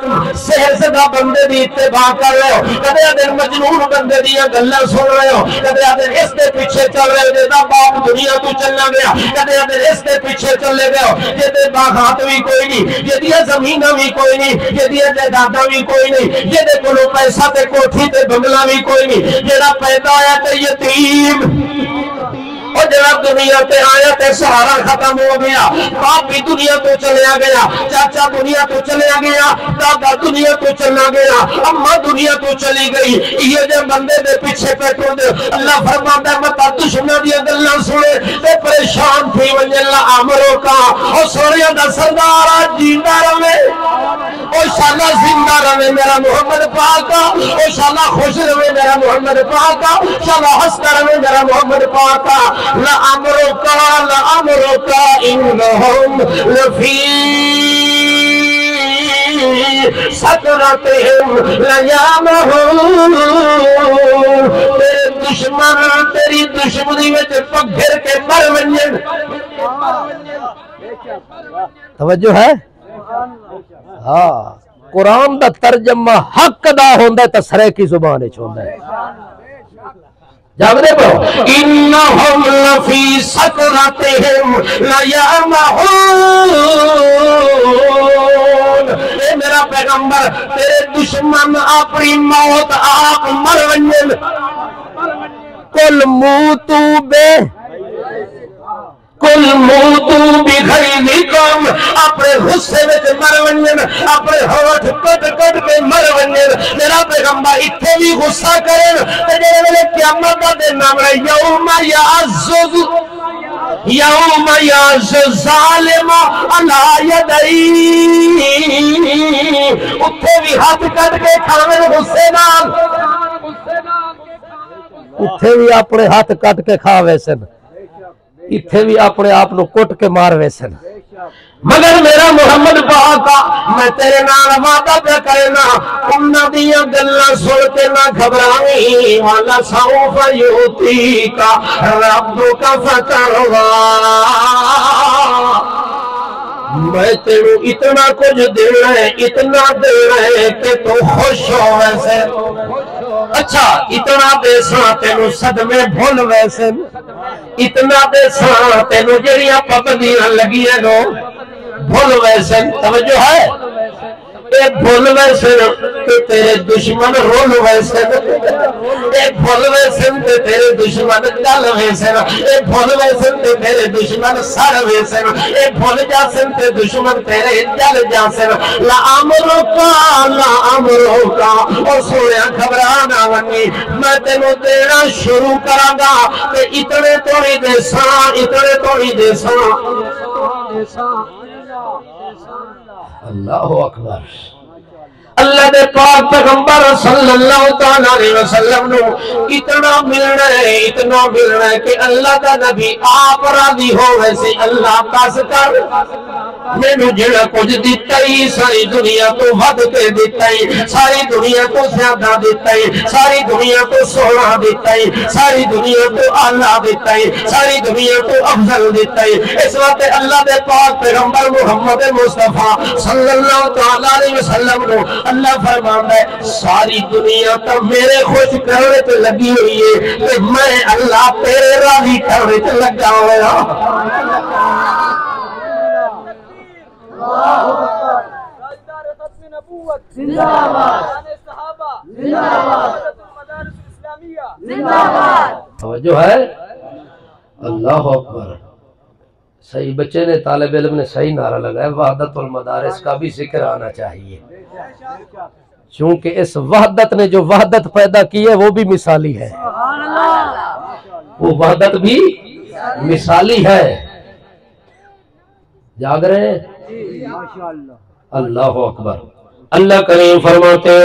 سحر زدہ بندے دی اتباع کر رہے ہو. کدے دن مجنون بندے دی گلاں سن رہے ہو. کدے دن اس دے پیچھے چل رہے ہو جدا باپ دنیا تو چلنا گیا. کدے دن اس دے پیچھے چلے گئے ہو جدے باغات بھی کوئی نہیں جدی زمیناں بھی کوئی نہیں جدی جائیداداں بھی کوئی نہیں جدے کولوں پیسہ تے کوٹھی تے بنگلہ بھی کوئی نہیں. جڑا پیدا ہویا تے یتیم اور جناب دنیا تے آیا تے سہارا ختم ہو گیا، باپ بھی دنیا تو چلیا گیا، چاچا دنیا تو چلیا گیا، دادا دنیا تو چلا گیا، اماں دنیا تو چلی گئی، یہ جو بندے دے پیچھے پیٹھوں دے اللہ فرماتا ہے متا دشمنوں دی گلاں سنے تے پریشان تھی ونجے اللہ امروں کا او سونیا دا سردار جیندا رہے، او شالا زندہ رہے میرا محمد پاک، او شالا خوش رہے میرا محمد پاک، شالا ہنستا رہے میرا محمد پاک، لا امروں کا انہم لفی سکرتہم لیامہون، تیرے دشمن تیری دشمنی میں پگھر کے مر ونجن۔ توجہ ہے؟ ہاں قرآن دا ترجمہ حق دا ہوندہ ہے تسرے کی زبان چھوندہ ہے، جاگ دے پڑھو انہم لفی سکرتہم لیامہون، اے میرا پیغمبر تیرے دشمن اپنی موت آپ مر ونجن، کل موتو بغیظکم، اپنے غصے وچ مر ونجن، اپنے ہونٹ کٹ کٹ کے مر ونجن، میرا پیغمبر اتھے بھی غصہ کرن تے جے ویلے قیامت دا دن آوے یوم یعض الظالم علی یدیہ، اتھے بھی ہاتھ کٹ کے کھاویں غصے نال، اتھے بھی اپنے ہاتھ کٹ کے کھاوے سن، اتھے بھی اپنے آپ نو کٹ کے مار ویسن، مگر میرا محمد پاک میں تیرے نال وعدہ پہ کرنا انہاں دیاں گلاں سن کے نہ گھبرائیں، والا سوف یؤتیک ربک فترضی، میں تیرے اتنا کچھ دینا ہے اتنا دینا ہے کہ تو خوش ہو ویسے، اچھا اتنا دے ساں تینو صدمے بھول ویسے، اتنا دے ساں تینو جڑیاں پابندیاں لگیاں نو بھول ویسے، توجہ ہے؟ اے بھول ویسے کہ تیرے دشمن رول ویسے، اے بھول ویسے کہ تیرے دشمن ڈل ویسے، اے بھول ویسے کہ تیرے دشمن سر ویسے، اے بھول جاسن کہ دشمن تیرے جل جاسن، لا امروں کا اور سویا گھبرانا ونی، میں تینوں دینا شروع کراں گا کہ اتنے توڑی دے ساں، اتنے توڑی دے ساں، اللہ اکبر۔ اللہ دے پاک پیغمبر صلی اللہ علیہ وسلم نو اتنا ملنا ہے کہ اللہ دا نبی آپ راضی ہو ویسے اللہ کس کر میں نو جڑا کچھ دیتا ہی ساری دنیا تو ود کے دیتا ہی، ساری دنیا تو زیادہ دیتا ہی، ساری دنیا تو سونا دیتا ہی، ساری دنیا تو اعلیٰ دیتا ہی، ساری دنیا تو افضل دیتا ہی، اس وقت اللہ دے پاک پیغمبر محمد مصطفیٰ صلی اللہ علیہ وسلم نو اللہ فرماتا ہے ساری دنیا تو میرے خوش کرنے تے لگی ہوئی ہے کہ میں اللہ تیرے راضی کرنے تے لگا ہوا۔ توجہ ہے؟ اللہ اکبر۔ صحیح بچے نے طالب علم نے صحیح نعرہ لگا ہے، وحدت المدارس کا بھی ذکر آنا چاہیے، چونکہ اس وحدت نے جو وحدت پیدا کی ہے وہ بھی مثالی ہے، وہ وحدت بھی مثالی ہے، جاگ رہے ہیں؟ اللہ اکبر۔ اللہ کریم فرماتے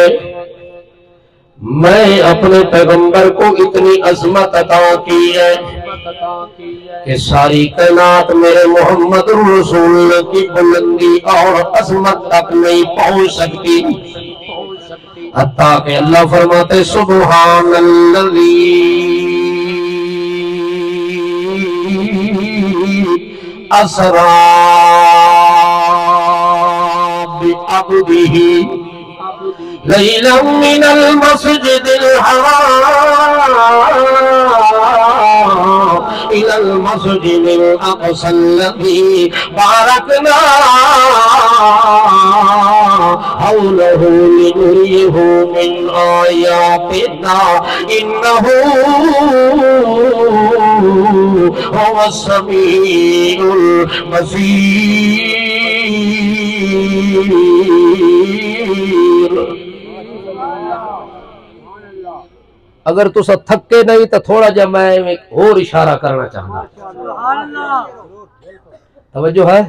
میں اپنے پیغمبر کو اتنی عظمت عطا کی ہے کہ ساری کائنات میرے محمد رسول کی بلندی اور عظمت تک نہیں پہنچ سکتی، حتیٰ کہ اللہ فرماتے سبحان الذی اسرا بعبدہ لیلا من المسجد الحرام إلى المسجد الأقصى الذي باركنا حوله لنريه من آياتنا إنه هو السميع البصير۔ اگر تسا تھکے نہیں تو تھوڑا جا میں ایک اور اشارہ کرنا چاہتا ہوں، توجہ ہے،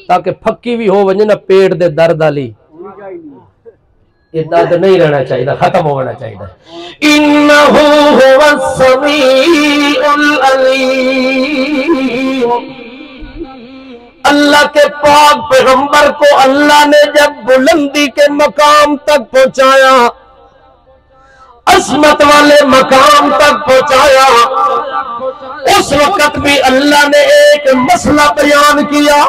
تاکہ پھکی بھی ہو ونجے نا پیٹ دے درد والی یہ درد نہیں رہنا چاہیے، ختم ہونا چاہیے۔ انہ هو السمیع العلیم۔ اللہ کے پاک پیغمبر کو اللہ نے جب بلندی کے مقام تک پہنچایا، عظمت والے مقام تک پہنچایا، اس وقت بھی اللہ نے ایک مسئلہ بیان کیا،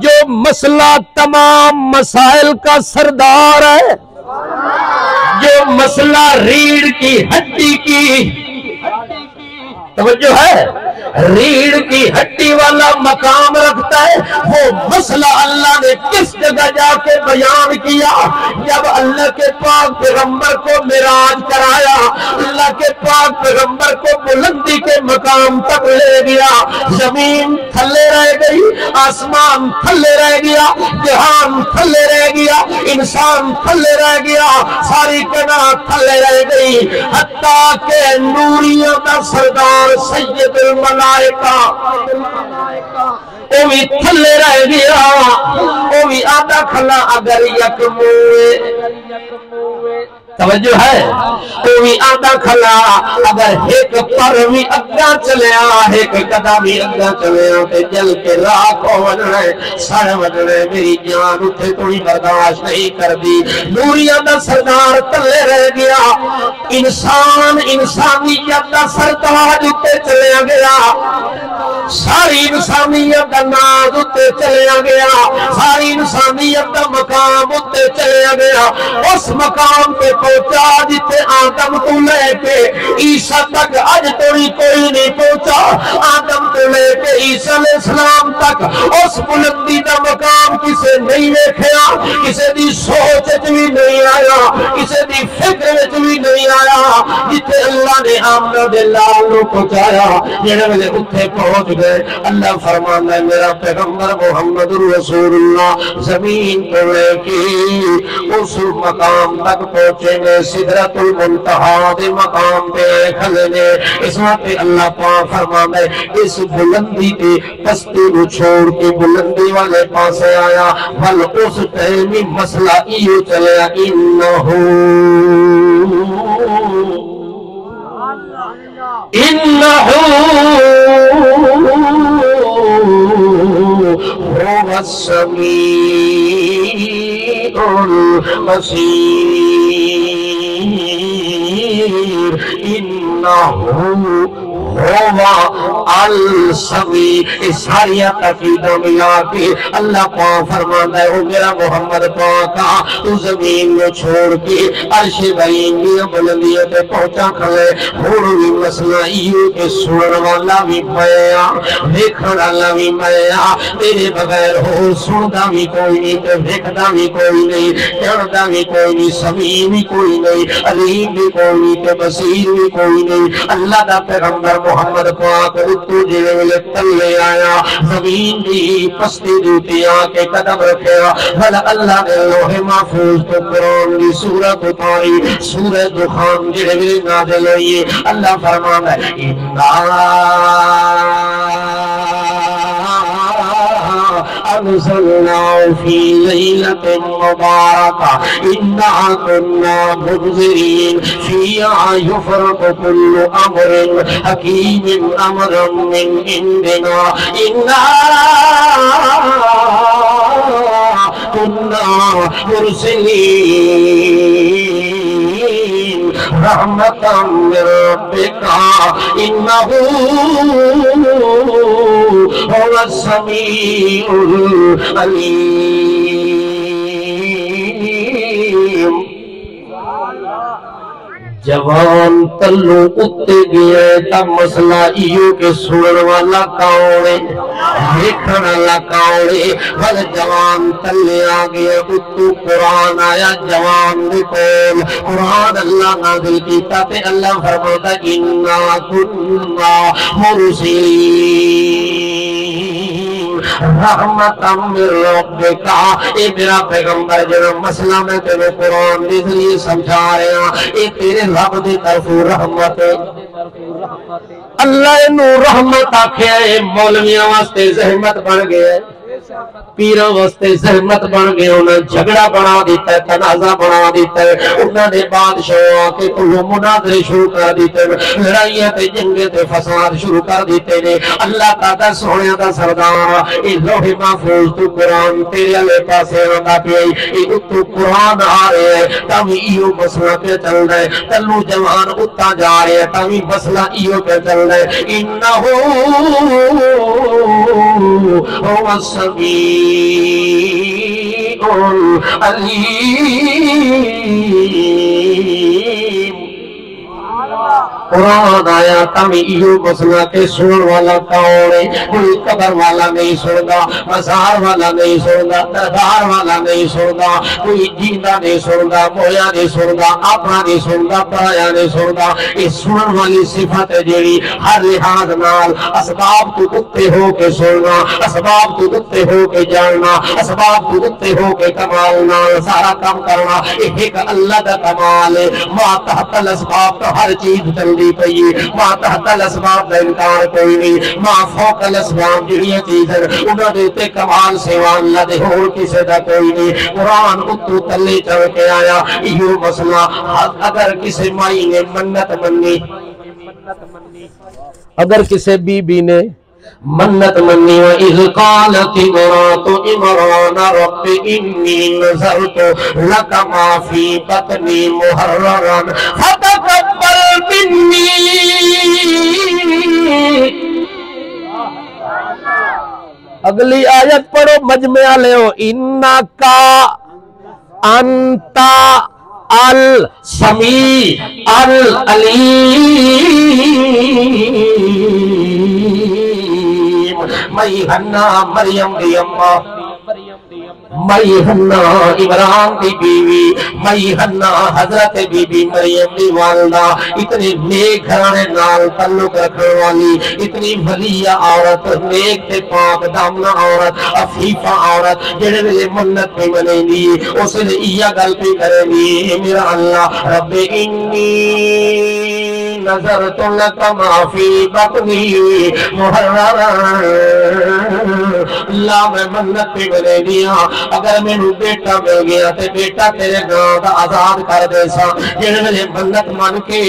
جو مسئلہ تمام مسائل کا سردار ہے، جو مسئلہ ریڑھ کی ہڈی کی توجہ ہے، ریڑھ کی ہڈی والا مقام رکھتا ہے، وہ مسئلہ اللہ نے کس جگہ جا کے بیان کیا؟ جب اللہ کے پاک پیغمبر کو معراج کرایا، اللہ کے پاک پیغمبر کو بلندی کے مقام تک لے گیا، زمین تھلے رہ گئی، آسمان تھلے رہ گیا، جہان تھلے رہ گیا، انسان تھلے رہ گیا، ساری کائنات تھلے رہ گئی، حتیٰ کہ نوریوں کا سردار سید الملائکہ وہ بھی تھلے رہ گیا، وہ بھی آدھا کھلا اگر یک موئے توجہ ہے، وہ بھی آدھا کھلا اگر ایک پر بھی اگا چلیا، ایک قدم بھی اگا چلیا تے جل کے راک ہو وجنے سڑ وجنے میری جان اتھے کوئی برداشت نہیں کر دی۔ نوریاں دا سردار تلے رہ گیا، انسان انسانیت دا سردار اتھے چلیا گیا، ساری انسانیت دا ناز اتھے چلیا گیا، ساری انسانیت دا مقام اتھے چلیا گیا، اس مقام پہ پہنچا جتے آدم تو لے کے عیسیٰ تک آج توڑی کوئی نہیں پہنچا، آدم تو لے کے عیسیٰ علیہ السلام تک اس بلندی دا مقام کسے نہیں دیکھیا، کسے دی سوچ بھی نہیں آیا، کسے دی فکر بھی نہیں آیا، جتے اللہ نے آمنہ دے لال نو پہنچایا، جنہے ملے اتھے پہنچ گئے۔ اللہ فرمانا ہے میرا پیغمبر محمد رسول اللہ زمین پر لے کے اس مقام تک پہنچے گے، سدرۃ المنتہا دے مقام پہ کھلے نے۔ اس وقت اللہ پاک فرمانا ہے اس بلندی پہ پستی نو چھوڑ کے بلندی والے پاسے آیا، بل اس ٹائمی مسئلہ ایو چلے انہو هو السمیع البصیر، ہوا السمیع۔ اس ساری تقیدہ ملا کے اللہ پاک فرماتا ہے او میرا محمد پاکا تو زمین میں چھوڑ کے عرش بعین کی بلندیوں پہ پہنچا کھلے، ہوڑوی مسئلہ ایو کہ سنن والا بھی میا، دیکھن والا بھی میا، تیرے بغیر ہو سندا بھی کوئی نہیں، تے دیکھدا بھی کوئی نہیں، جاندا بھی کوئی نہیں، سمیع بھی کوئی نہیں، علیم بھی کوئی نہیں، تے بصیر بھی کوئی نہیں۔ اللہ دا پیغمبر محمد پاک اتو جلے ملے تلے آیا، زمین دی پستی دیتی آکے قدم رکھیا، بھلا اللہ نے لوح محفوظ تو قرآن دی سورت اتاری، سورہ دخان جلے ملے نازل ہوئی۔ اللہ فرمانا ہے انزلنا فی لیلۃ مبارکہ انا کنا منذرین فیہا یفرق کل امر حکیم امرا من عندنا انا کنا مرسلین رحمتا من ربک انہو هو السمیع العلیم۔ جوان تلو اتے گیا تا مسئلہ ایو کے سنن والا کاؤنے دیکھن والا کاؤنے ول جوان تلے آگیا اتو قرآن آیا جوان دے کول قرآن اللہ نازل کیتا تے اللہ فرماتا اِنَّا كُنَّا مُرْسِلِينَ رحمتاً من ربک اے میرا پیغمبر جنہا مسئلہ میں تیرے قرآن دے ذریعے سمجھا رہے ہیں اے تیرے رب دے طرف رحمت ہے اللہ نو رحمت آکھے مولویاں واسطے زحمت بن گئے پیروں واسطے زحمت بن گئے انہیں جھگڑا بنا دیتا ہے تنازع بنا دیتا ہے انہوں نے بادشاہ آکے کلو مناظرے شروع کر دیتے ہیں لڑائیاں تے جنگیں تے فساد شروع کر دیتے ہیں اللہ تعالیٰ سونے دا سردار اے لوح محفوظ تو قرآن تیرے علیہ پاسے آندا پہ اے اتو قرآن آ رہے ہیں تاوی ایو مسئلہ پہ چل رہے ہیں تلو جوان اتا جا رہے ہیں تاوی مسئلہ ایو پہ چل رہے ہیں انہو هو السميع العليم قرآن آیا تامی ایو مسئلہ کے سن والا کاؤنے کوئی قبر والا نہیں سنگا مزار والا نہیں سنگا دربار والا نہیں سنگا کوئی جیندہ نہیں سنگا مویا نہیں سنگا اپنا نہیں سنگا پرایا نہیں سنگا اس سنن والی صفت ہے جیڑی ہر لحاظ نال اسباب تو دکتے ہو کے سننا اسباب تو دکتے ہو کے جاننا اسباب تو دکتے ہو کے کمال نال سارا کام کرنا ایک اللہ دا کمال ہے ما تحت الاسباب تو ہر چیز چل دی پئی ما تحت الاسباب دا انکار کوئی نہیں ما فوق الاسباب جڑیاں چیز ہے انہاں دے تے کمال سوا اللہ دے ہور کسے دا کوئی نہیں قرآن اتو تلے چل کے آیا ایو مسئلہ اگر کسے مائی نے منت منی اگر کسے بی بی نے منت منی وَإِذْ قَالَتِ امْرَأُ عِمْرَانَ رَبِّ إِنِّي نَذَرْتُ لَكَ مَا فِي بَطْنِي مُحَرَّرًا فَتَقَبَّلْ مِنِّي اگلی آیت پڑھو مجمع لےو اِنَّكَ أَنْتَ السمیع العلیم مئی حنا مریم دی اماں مئی حنا عمران دی بیوی مئی حنا حضرت بی بی مریم دی والدہ اتنی نیک گھرانے نال تعلق رکھنے والی اتنی ولیہ عورت نیک تے پاک دامنا عورت عفیفہ عورت جڑے ویلے منت پہ منیں دی اس نے ایا گل پہ کریں دی میرا اللہ رب انی نظرت لک ما فی بطنی محررا اللہ میں منت پہ منیں دیا اگر میں نو بیٹا مل گیا تے بیٹا تیرے گاں دا آزاد کر دے سا جڑے ویلے منت من کے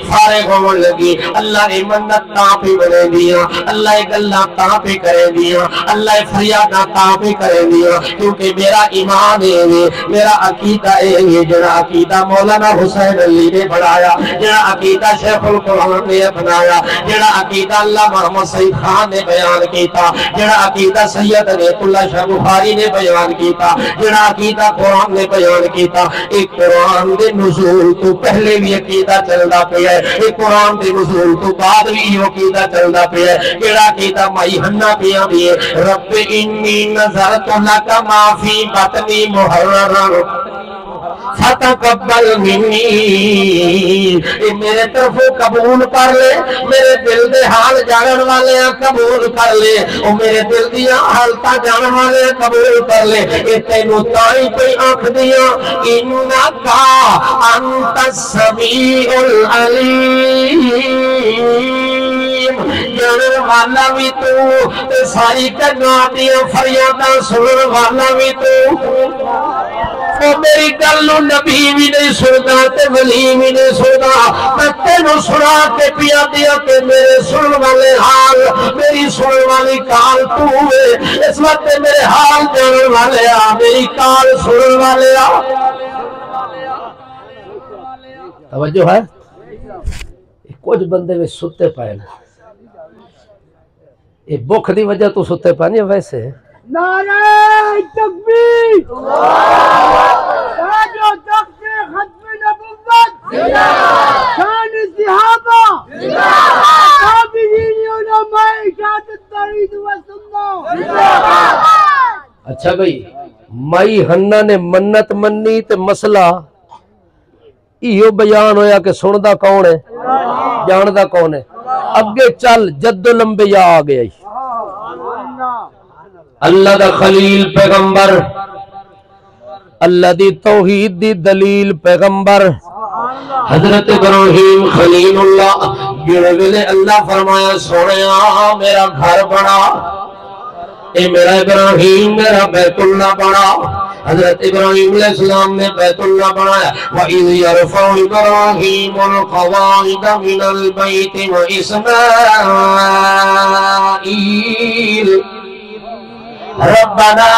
فارغ ہون لگی اللہ نے منت تاں پہ بنے دیا اللہ ایک اللہ تاں پہ کرے دیا اللہ فریادہ تاں پہ کرے دیا کیونکہ میرا ایمان ہے میرا عقیدہ ہے جڑا عقیدہ مولانا حسین علی نے بڑھایا جڑا عقیدہ شیخ القرآن نے اپنایا جڑا عقیدہ اللہ محمد سعید خان نے بیان کیتا جڑا عقیدہ سید نیت اللہ شاہ بخاری نے بیان کیتا جڑا عقیدہ قرآن نے بیان کیتا ایک قرآن دے نزول تو پہلے بھی عقیدہ چلدا پیا ہے ایک قرآن دے نزول تو بعد بھی یہ عقیدہ چلدا پیا ہے کیڑا عقیدہ مائی حنا پیا بھی ہے رب انی نظرت لک ما فی بطنی محررا فتقبل منی میرے طرف قبول کر لے میرے دل دے حال جانن والے قبول کر لے او میرے دل دیاں حالتاں جانن والے قبول کر لے اے تینوں تائیں کوئی آنکھ دیاں انکا انت السمیع العلیم جانن والا بھی تو ساری کگاں دیاں فریاداں سنن والا بھی تو میری گلو نبی بھی نہیں سنتا تے ولی بھی نہیں سنتا میں تینوں سنا کے پیا دیا کہ میرے سن والے حال میری سن والی کال تو ہے اس وقت میرے حال جان والے میری کال سن والے توجہ ہے کچھ بندے میں ستے پائے نا یہ بخ دی وجہ تو ستے پائے ویسے نعرہ تکبیر تاج و تخت ختم نبوت شان صحابہ تابعین علماء اشاعت التوحید و سنت. اچھا بھئی مائی ہنہ نے منت منی تے مسئلہ ایو بیان ہویا کہ سندا کون ہے جاندا کون ہے. اگے چل جد الانبیاء آ گیا. اللہ دا خلیل پیغمبر، اللہ دی توحید دی دلیل پیغمبر حضرت ابراہیم خلیل اللہ. جڑے ویلے اللہ فرمایا سونیا میرا گھر بنا، اے میرا ابراہیم میرا بیت اللہ بنا. حضرت ابراہیم علیہ السلام نے بیت اللہ بنایا. وَإِذْ يَرْفَعُ إِبْرَاهِيمُ الْقَوَاعِدَ مِنَ الْبَيْتِ وَإِسْمَاعِيلُ رَبَّنَا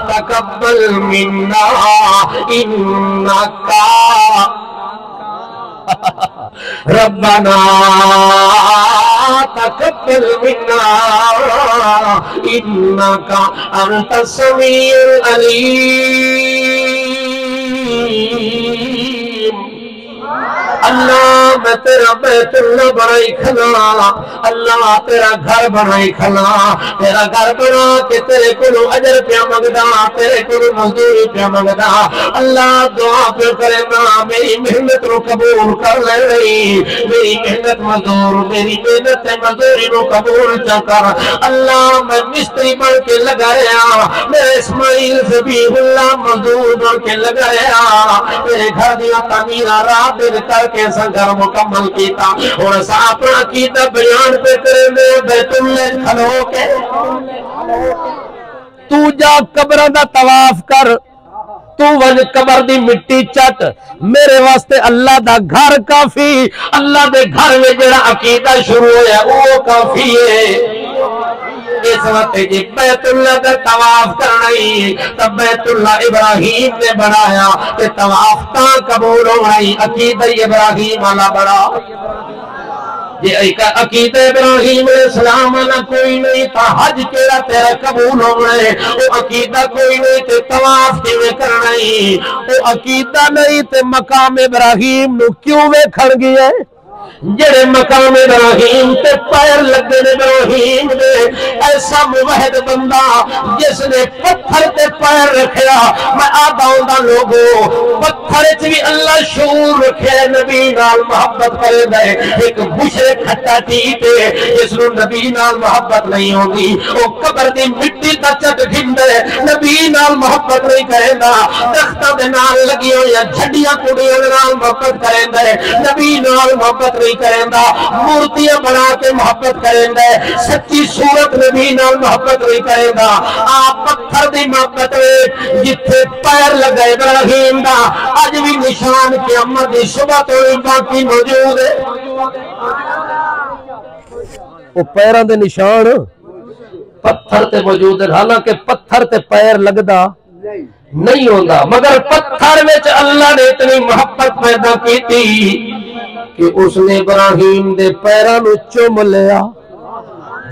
تَقَبَّلْ مِنَّا إِنَّكَ ربنا تقبل منا انك انت السميع العليم. اللہ میں تیرا بیت اللہ بنائی کھلا، اللہ تیرا گھر بنائی کھلا، تیرا گھر بنا کہ تیرے کلو اجر پیا مگدا، تیرے کلو مزدوری پیا مگدا. اللہ دعا پہ کرے نا میری محنت رو قبول کر لے رہی، میری محنت مزدور، میری محنت مزدوری رو قبول چا کر. اللہ میں مستری بن کے لگایا، میرے اسماعیل ذبیح اللہ مزدور بن کے لگایا، میرے گھر دیا تعمیرہ رات دن کر کے سنگر مکمل کیتا. اور اسا اپنا کیتا بیان پہ کرے میں بیت اللہ کھلو کے تو جا قبرہ دا طواف کر، تو ون قبر دی مٹی چٹ. میرے واسطے اللہ دا گھر کافی، اللہ دے گھر میں جڑا عقیدہ شروع ہے وہ کافی ہے. اس وقت جی بیت اللہ دا طواف کرنائی تب بیت اللہ ابراہیم نے بنایا کہ طواف تاں قبول ہوئی عقیدہ ابراہیم والا بڑا. یہ عقیدہ ابراہیم علیہ السلام والا کوئی نہیں تھا حج کیڑا تیرا قبول ہونا ہے، وہ عقیدہ کوئی نہیں تے طواف کیویں کرنا ہے، وہ عقیدہ نہیں تے مقام ابراہیم نو کیوں ویکھن گیا ہے. جڑے مقام ابراہیم تے پیر لگے نے ابراہیم دے، ایسا موحد بندہ جس نے پتھر تے پیر رکھیا. میں آدھا ہوندہ لوگو پتھر چ بھی اللہ شعور رکھے، نبی نال محبت کرے دے. ایک مشرک کھٹا ٹیٹے جس نو نبی نال محبت نہیں ہوگی، وہ قبر دی مٹی دا چٹ گھندے، نبی نال محبت نہیں کرے دا. درختاں دے نال لگی ہوئی جھڈیاں کڑیاں دے نال محبت کرے دے، نبی نال محبت نہیں کریں دا. مورتیاں بنا کے محبت کریں دے، سچی صورت نبی نال محبت نہیں کریں دا. آپ پتھر دی محبت جتھے پیر لگے ابراہیم دا اج بھی نشان قیامت دی صبح تو باقی موجود ہے. وہ پیراں دے نشان پتھر تے موجود ہے، حالانکہ پتھر تے پیر لگدا نہیں ہوتا، مگر پتھر وچ اللہ نے اتنی محبت پیدا کی تھی کہ اس نے ابراہیم دے پیراں نو چوم لیا.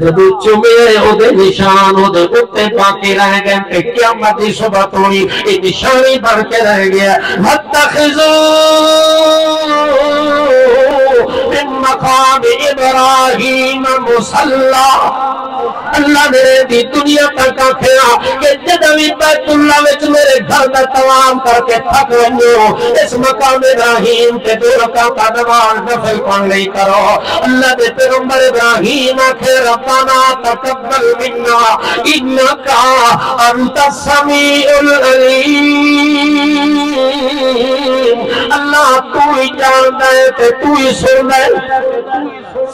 جب چومے او دے نشان او دے اتے باقی رہ گئے تے قیامت دی صبح ہوئی یہ نشانی بن کے رہ گیا. من مقام ابراہیم مصلی. اللہ نے دی دنیا تک آکھیا کہ جدوں بھی بیت اللہ وچ میرے گھر دا تمام کر کے تھک ونجو اس مقام ابراہیم تے 2 رکعت نماز نفل پڑھ لئی کرو. اللہ دے پیغمبر ابراہیم آکھے ربنا تقبل منا انک انت السمیع العلیم. اللہ تو ہی جاندا ہے تے تو ہی سندا ہے،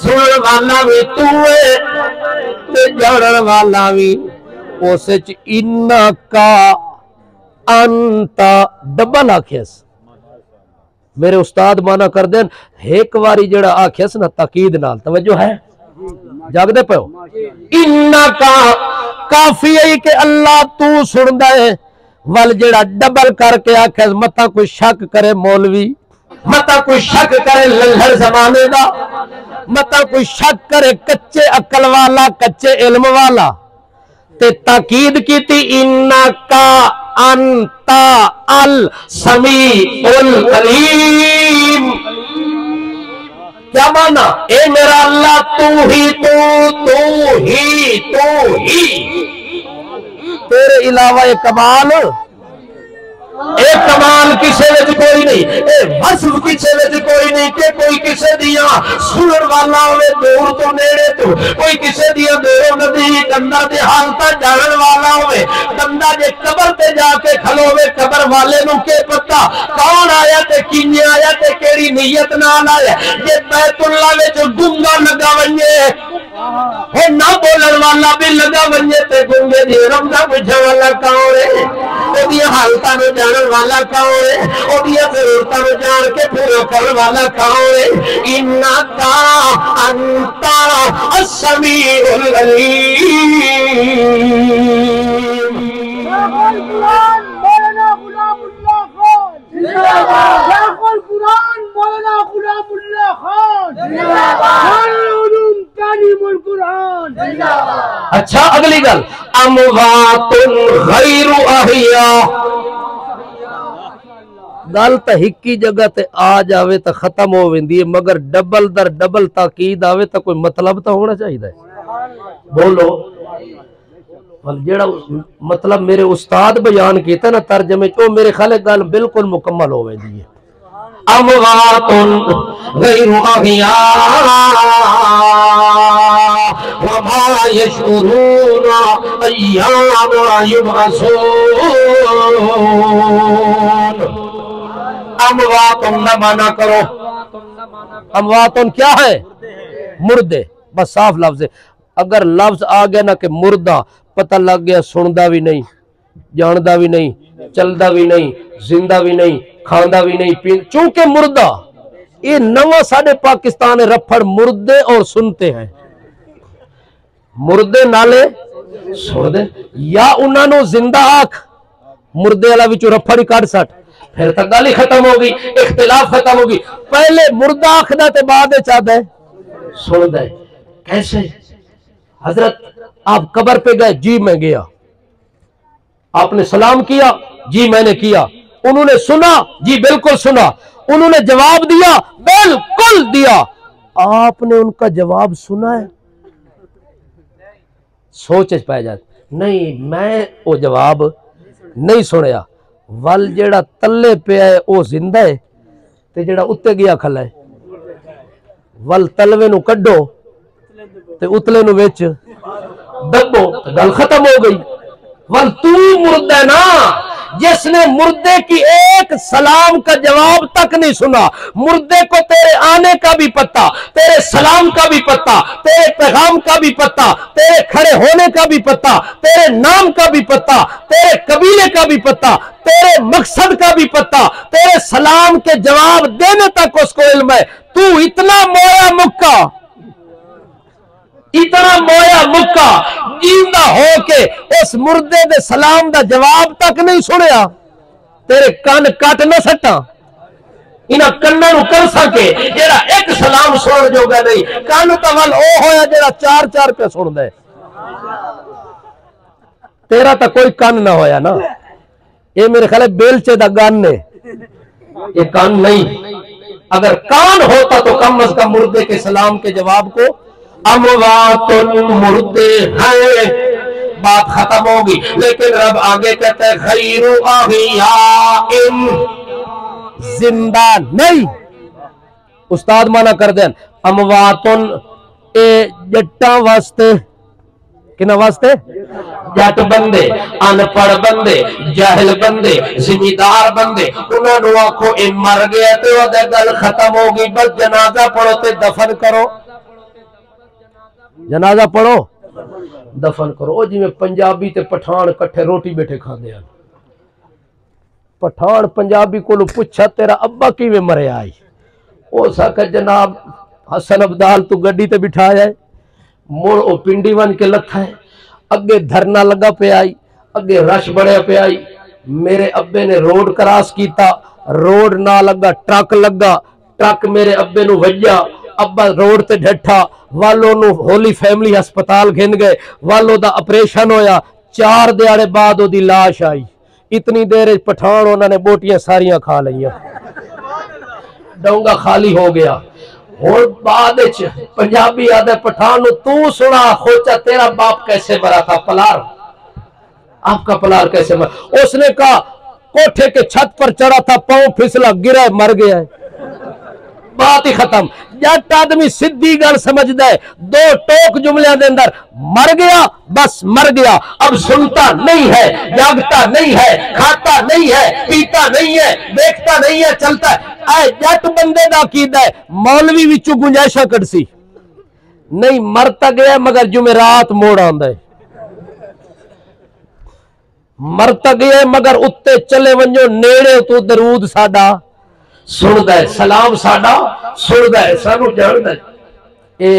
سنن والا بھی تو ہے جانن والا بھی. اس وچ انکا انتا ڈبل آکھیس. میرے استاد مانا کر دین ایک واری جڑا آکھیس نا تاکید نال توجہ ہے جاگ دے پہو. انکا کافی ہے کہ اللہ تو سندا ہے، ول جڑا ڈبل کر کے آکھیس متا کوئی شک کرے مولوی، متا کوئی شک کرے لنگھر زمانے دا، متا کوئی شک کرے کچے عقل والا کچے علم والا. تے تاکید کی تھی انکا انتا السمیع العلیم۔ کیا مانا؟ اے میرا اللہ تو ہی تیرے علاوہ یہ کمال ایک کمال کسے وچ کوئی نہیں، اے وصف کسے وچ کوئی نہیں کہ کوئی کسے دیاں سنن والا ہوئے دور تو نیڑے تو، کوئی کسے دیاں دوروں ندی دندہ دے حالتا جانن والا ہوئے، دندہ جے قبر تے جا کے کھلوے قبر والے نو کے پتہ کون آیا تے کینے آیا تے کیڑی نیت نال آیا۔ جے بیت اللہ وچ گنگا لگا ونجے ہے نہ بولن والا بھی لگا ونجے تے گنگے دی رمضا بجھا والا کون ہے؟ او دی حالتا نو جانن والا کون ہے؟ او دی ضرورتاں نو جان کے پورا کرن والا کون ہے؟ انکا انتا السمیع العلیم۔ شیخ القرآن مولانا غلام اللہ خان شیخ القرآن مولانا غلام اللہ خان دارالعلوم تعلیم القرآن۔ اچھا اگلی گل، اموات غیر احیاء، گل تا ہکی جگہ تے آ جاوے تا ختم ہو ویندی ہے، مگر ڈبل در ڈبل تاکید آوے تا کوئی مطلب تا ہونا چاہیے ہے۔ بولو جیڑا مطلب میرے استاد بیان کیتا نا ترجمے چو میرے خیال گل بالکل مکمل ہو ویندی ہے۔ اموات غیر احیاء وما یشعرون ایام یبعثون۔ امواتن نہ مانا کرو، امواتن کیا ہے؟ مردے، بس صاف لفظ ہے۔ اگر لفظ آ گیا نا کہ مردہ، پتہ لگ گیا سندا بھی نہیں، جاندہ بھی نہیں، چلدا بھی نہیں، زندہ بھی نہیں، کھاندہ بھی نہیں، چونکہ مردہ یہ نواں ساڑھے پاکستان رپھڑ مردے اور سنتے ہیں، مردے نالے سن دے یا انہوں نے زندہ آکھ مردے والا وچوں رپھڑ ہی کٹ سٹ، پھر تک گالی ختم ہوگی، اختلاف ختم ہوگی۔ پہلے مردہ آکھدا تے بعد چاہتا ہے سن دے۔ کیسے؟ حضرت آپ قبر پہ گئے، جی میں گیا، آپ نے سلام کیا، جی میں نے کیا، انہوں نے سنا، جی بالکل سنا، انہوں نے جواب دیا، بالکل دیا، آپ نے ان کا جواب سنا ہے؟ سوچ پہ جاتے نہیں میں وہ جواب نہیں سنیا، ول جیڑا تلے پہ ہے وہ زندہ ہے تے جیڑا اتے گیا کھلا ہے، ول تلوے نو کڈو تے اتلے نو ویچ دبو، گل ختم ہو گئی۔ ول تو مردہ نا جس نے مردے کی ایک سلام کا جواب تک نہیں سنا، مردے کو تیرے آنے کا بھی پتہ، تیرے سلام کا بھی پتہ، تیرے پیغام کا بھی پتہ، تیرے کھڑے ہونے کا بھی پتہ، تیرے نام کا بھی پتہ، تیرے قبیلے کا بھی پتہ، تیرے مقصد کا بھی پتہ، تیرے سلام کے جواب دینے تک اس کو علم ہے۔ تو اتنا مویا مکہ، اتنا مویا مکہ جیندہ ہو کے اس مردے دے سلام دا جواب تک نہیں سنیا، تیرے کان کٹ نہ سٹا انہاں کناں نو کر سکے جیڑا ایک سلام سن جو گا نہیں، کان تول او ہویا جیڑا چار چار پہ سن دے، تیرا تا کوئی کان نہ ہویا نا، یہ میرے خیال بیلچے دا گان نے، یہ کان نہیں، اگر کان ہوتا تو کم از کم مردے کے سلام کے جواب کو اموات مردے ہیں، بات ختم ہوگی، لیکن رب آگے کہتے ہیں غیر احیاء، زندہ نہیں۔ استاد مانا کر دیں امواتن اے جٹاں واسطے، کنا واسطے؟ جٹ بندے، ان پڑھ بندے، جاہل بندے، زمیندار بندے، انہوں نے آنکھوں اے مر گیا تے وہ دے گل ختم ہوگی، بس جنازہ پڑھو تے دفن کرو، جنازہ پڑھو دفن کرو۔ او جی میں پنجابی تے پٹھان کٹھے روٹی بیٹھے کھا دیا، پٹھان پنجابی کو پوچھا تیرا ابا کی میں مرے آئی، او ساکہ جناب حسن عبدال تو گڈی تے بٹھا جائے، موڑ او پنڈی ون کے لکھا ہے، اگے دھرنا لگا پہ آئی، اگے رش بڑے پہ آئی، میرے ابے نے روڈ کراس کیتا، روڈ نہ لگا ٹرک لگا، ٹرک میرے ابے نو وجہ، ابا روڈ تے ڈھٹا، والوں نو ہولی فیملی ہسپتال گھن گئے، والوں دا اپریشن ہویا، 4 دیاڑے بعد او دی لاش آئی، اتنی دیر پٹھان انہوں نے بوٹیاں ساریاں کھا لئیاں، ڈونگا خالی ہو گیا۔ اور بعد پنجابی آدھے پٹھان تو سنا خوچا تیرا باپ کیسے مرا تھا؟ پلار، آپ کا پلار کیسے مرا؟ اس نے کہا کوٹھے کے چھت پر چڑھا تھا، پاؤں پھسلا گرا ہے، مر گیا ہے، بات ہی ختم۔ جٹ آدمی سدھی گل سمجھ دے، دو ٹوک جملے دے اندر مر گیا، بس مر گیا، اب سنتا نہیں ہے، جاگتا نہیں ہے، کھاتا نہیں ہے، پیتا نہیں ہے، دیکھتا نہیں ہے، چلتا ہے۔ اے جٹ بندے دا عقیدہ ہے، مولوی وچوں گنجائشاں کڈسی نہیں، مرتا گیا مگر جمعرات موڑ آندا ہے، مرتا گیا مگر اتے چلے ونجو نیڑے تو درود ساڈا سن دے، سلام ساڈا سن دے، سانو جان دے۔ اے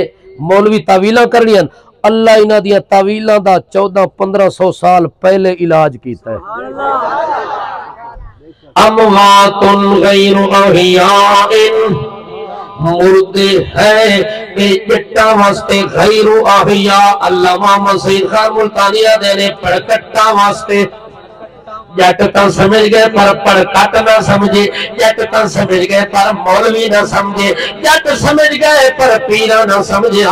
مولوی تعویلاں کرنیاں، اللہ انہاں دیاں تعویلاں دا 1400-1500 سال پہلے علاج کیتا ہے۔ اموات غیر احیاء، مردے ہیں کہ جٹا واسطے غیر احیاء۔ علامہ مسعود خان ملتانیہ دینے پڑکٹا واسطے، جٹ تا سمجھ گئے پر پڑھ کٹ نہ سمجھے، جٹ تا سمجھ گئے پر مولوی نہ سمجھے، جٹ سمجھ گئے پر پیرہ نہ سمجھے۔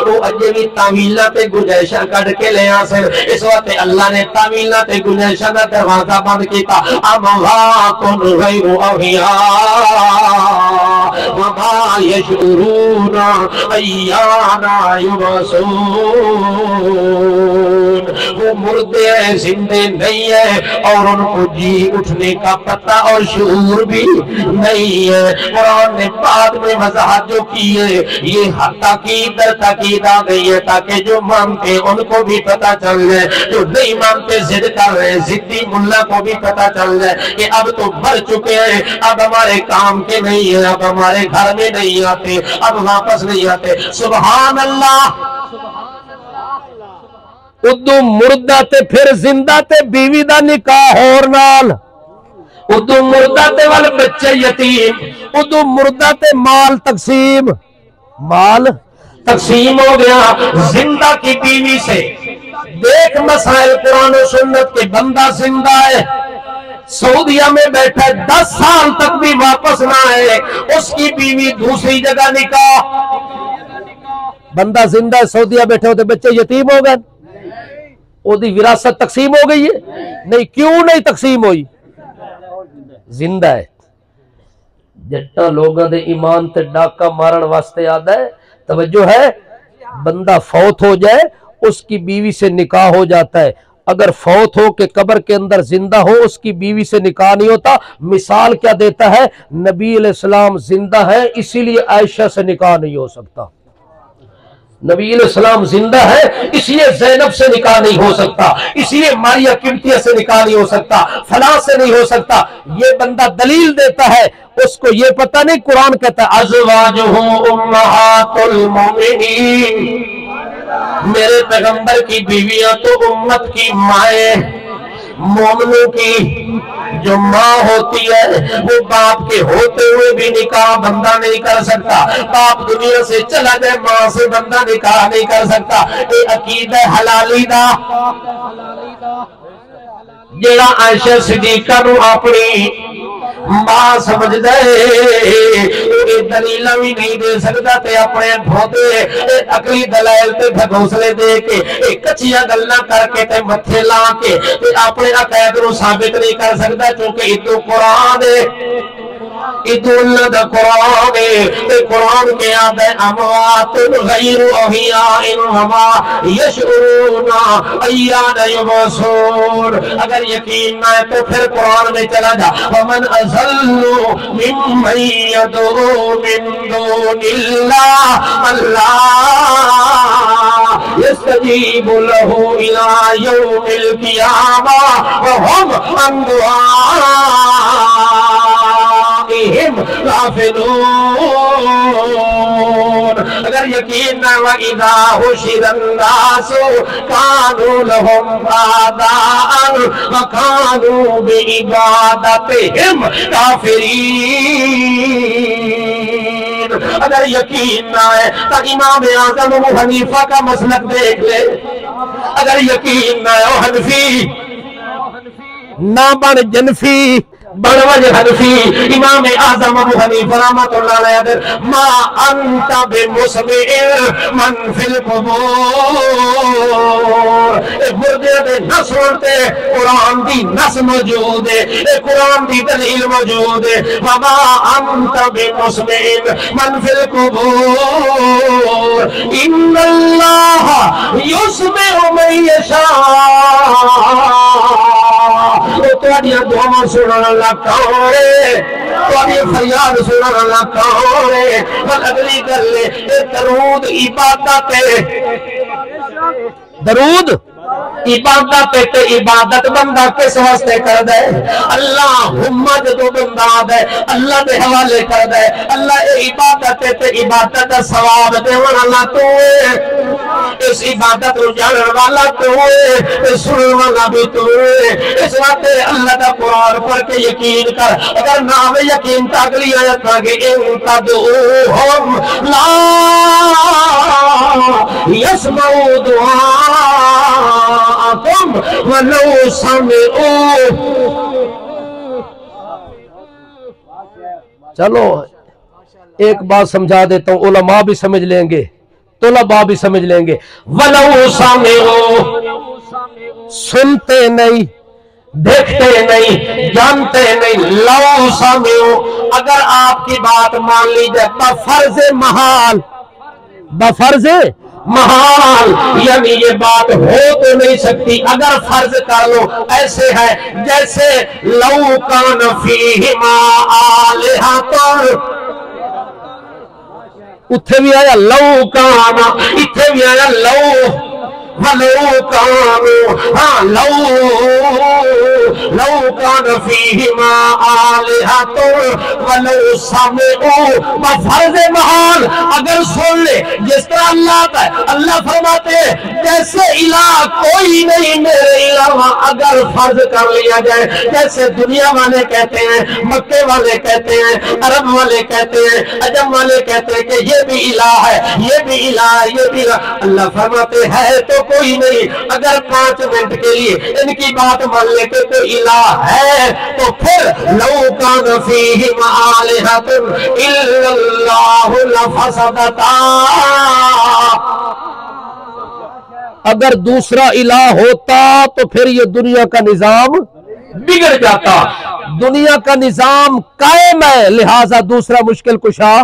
وہ اجے بھی تعویلہ تے گنجائشہ کٹ کے لے آسن، اس وقت اللہ نے تعویلہ تے گنجائشہ دا دروازہ بند کیتا۔ اموات غیر احیاء وما یشعرون ایان یبعثون۔ وہ مردے ہیں، زندے نہیں ہیں، اور ان کو جی اٹھنے کا پتہ اور شعور بھی نہیں ہے۔ قرآن نے بعد میں وضاحت جو کی ہے، یہ تاکید در تاکید آ گئی ہے تاکہ جو مانتے ان کو بھی پتہ چل جائے، جو نہیں مانتے ضد کر رہے ضدی ملا کو بھی پتہ چل جائے کہ اب تو مر چکے ہیں، اب ہمارے کام کے نہیں ہیں، اب ہمارے گھر میں نہیں آتے، اب واپس نہیں آتے۔ سبحان اللہ۔ ادو مردہ تے پھر زندہ تے بیوی دا نکاح اور نال، ادو مردہ تے والے بچے یتیم، ادو مردہ تے مال تقسیم، مال تقسیم ہو گیا زندہ کی بیوی سے۔ دیکھ مسائل قرآن و سنت کے، بندہ زندہ ہے، سعودیہ میں بیٹھا ہے، 10 سال تک بھی واپس نہ آئے، اس کی بیوی دوسری جگہ نکاح۔ بندہ زندہ ہے، سعودیہ بیٹھے ہوتے، بچے یتیم ہو گئے، او دی وراثت تقسیم ہو گئی ہے؟ نہیں، کیوں نہیں تقسیم ہوئی؟ زندہ ہے۔ جٹا لوگاں دے ایمان تے ڈاکہ مارن واسطے آدھا ہے، توجہ ہے، بندہ فوت ہو جائے اس کی بیوی سے نکاح ہو جاتا ہے، اگر فوت ہو کہ قبر کے اندر زندہ ہو اس کی بیوی سے نکاح نہیں ہوتا۔ مثال کیا دیتا ہے؟ نبی علیہ السلام زندہ ہے اسی لیے عائشہ سے نکاح نہیں ہو سکتا، نبی علیہ السلام زندہ ہے اس لیے زینب سے نکاح نہیں ہو سکتا، اس لیے ماریہ قبطیہ سے نکاح نہیں ہو سکتا، فلاں سے نہیں ہو سکتا۔ یہ بندہ دلیل دیتا ہے، اس کو یہ پتہ نہیں قرآن کہتا ہے ازواجہ امہات المومنین، میرے پیغمبر کی بیویاں تو امت کی مائیں، مومنوں کی جو ماں ہوتی ہے وہ باپ کے ہوتے ہوئے بھی نکاح بندہ نہیں کر سکتا، باپ دنیا سے چلا جائے ماں سے بندہ نکاح نہیں کر سکتا۔ یہ عقیدہ حلالی دا جیڑا عائشہ صدیقہ نو اپنی ماں سمجھ دے، یہ دلیلہ بھی نہیں دے سکتا تے اپنے بھوتے عقلی دلائل تے بھگوسلے دے کے کچھیاں گلنا کر کے تے متھے لا کے تے اپنے عقائد نو ثابت نہیں کر سکتا، چونکہ اتو قرآن ہے، اتو اللہ دا قرآن ہے، تے قرآن کے آدھے اموات غیر احیاء وما یشعرون ایان یبعثون۔ اگر یقین نہ ہے تو پھر قرآن میں چلا جا، ومن اضل ممن يدعو من دون اللہ يستجيب له الى يوم القيامة وهم عن دعائهم غافلون۔ اگر یقین نہ وَإِذَا حُشِرَ النَّاسُ كَانُوا لَهُمْ أَعْدَاءً وَكَانُوا بِعِبَادَتِهِمْ كَافِرِينَ۔ اگر یقین نہ ہے تو امام اعظم ابو حنیفہ کا مسلک دیکھ لے، اگر یقین نہ ہے حنفی نہ بن جنفی بن وجہ حنفی امام اعظم ابو حنیفہ رحمۃ اللہ علیہ ما انت بمسمع من فی القبور مردے دے نہ سنتے قرآن دی نص موجود ہے قرآن دی دلیل موجود ہے وما انت بمسمع من فی القبور ان اللہ یسمع من یشاء تواڈیاں دعاواں سنن اللہ کون ہے تواڈی فریاد سنن اللہ کون ہے اگلی گل درود عبادت ہے درود عبادت تے عبادت بندہ کس واسطے کردا ہے اللہم جدوں بندہ آدا ہے اللہ دے حوالے کردا ہے اللہ اے عبادت تے عبادت دا ثواب دیون والا تو ہے اس عبادت کو جانن والا تو ہے سنن والا بھی تو ہے اس واسطے اللہ دا قرآن پڑھ کے یقین کر اگر نہ ہوے یقین تا اگلی آیت مانگے ان تدعوہم لا یسمعوا دعاءکم ولو سمعوا چلو ایک بات سمجھا دیتا ہوں علماء بھی سمجھ لیں گے طلباء بھی سمجھ لیں گے ولو سمعوا سنتے نہیں دیکھتے نہیں جانتے نہیں لو سمعوا اگر آپ کی بات مان لی جائے بفرض محال بفرض محال یعنی یہ بات ہو تو نہیں سکتی اگر فرض کر لو ایسے ہے جیسے لو کان فیہما آلہۃ اتھے بھی آیا لو کان اتھے بھی آیا لو ولو کانوا ہاں لو کان فیہما آلہۃ ولو سمعوا بفرض محال اگر سن لے جس طرح اللہ کا اللہ فرماتے ہیں جیسے الہ کوئی نہیں میرے علاوہ اگر فرض کر لیا جائے جیسے دنیا والے کہتے ہیں مکے والے کہتے ہیں عرب والے کہتے ہیں عجم والے کہتے ہیں کہ یہ بھی الہ ہے یہ بھی الہ ہے یہ بھی الہ اللہ فرماتے ہیں تو کوئی نہیں اگر 5 منٹ کے لیے ان کی بات مان لے کہ کوئی الہ ہے تو پھر لو کان فیہما آلہۃ الا اللہ لفسدتا اگر دوسرا الہ ہوتا تو پھر یہ دنیا کا نظام بگڑ جاتا دنیا کا نظام قائم ہے لہذا دوسرا مشکل کشا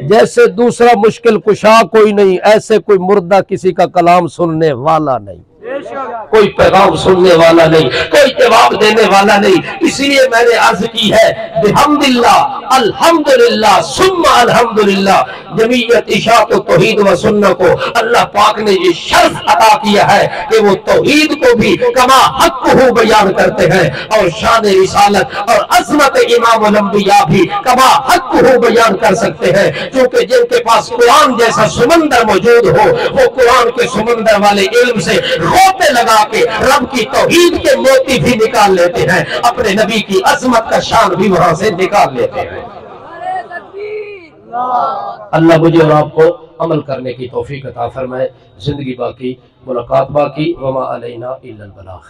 جیسے دوسرا مشکل کشا کوئی نہیں ایسے کوئی مردہ کسی کا کلام سننے والا نہیں کوئی پیغام سننے والا نہیں کوئی جواب دینے والا نہیں اسی لیے میں نے عرض کی ہے بحمداللہ الحمدللہ ثم الحمدللہ جمعیت اشاعت و توحید و سنہ کو اللہ پاک نے یہ شرف عطا کیا ہے کہ وہ توحید کو بھی کما حق ہو بیان کرتے ہیں اور شان رسالت اور عظمت امام الانبیاء بھی کما حق ہو بیان کر سکتے ہیں کیونکہ جن کے پاس قرآن جیسا سمندر موجود ہو وہ قرآن کے سمندر والے علم سے غوطے لگا کے رب کی توحید کے موتی بھی نکال لیتے ہیں اپنے نبی کی عظمت کا شان بھی وہاں سے نکال لیتے ہیں اللہ مجھے اور آپ کو عمل کرنے کی توفیق عطا فرمائے زندگی باقی ملاقات باقی وما علینا الا البلاغ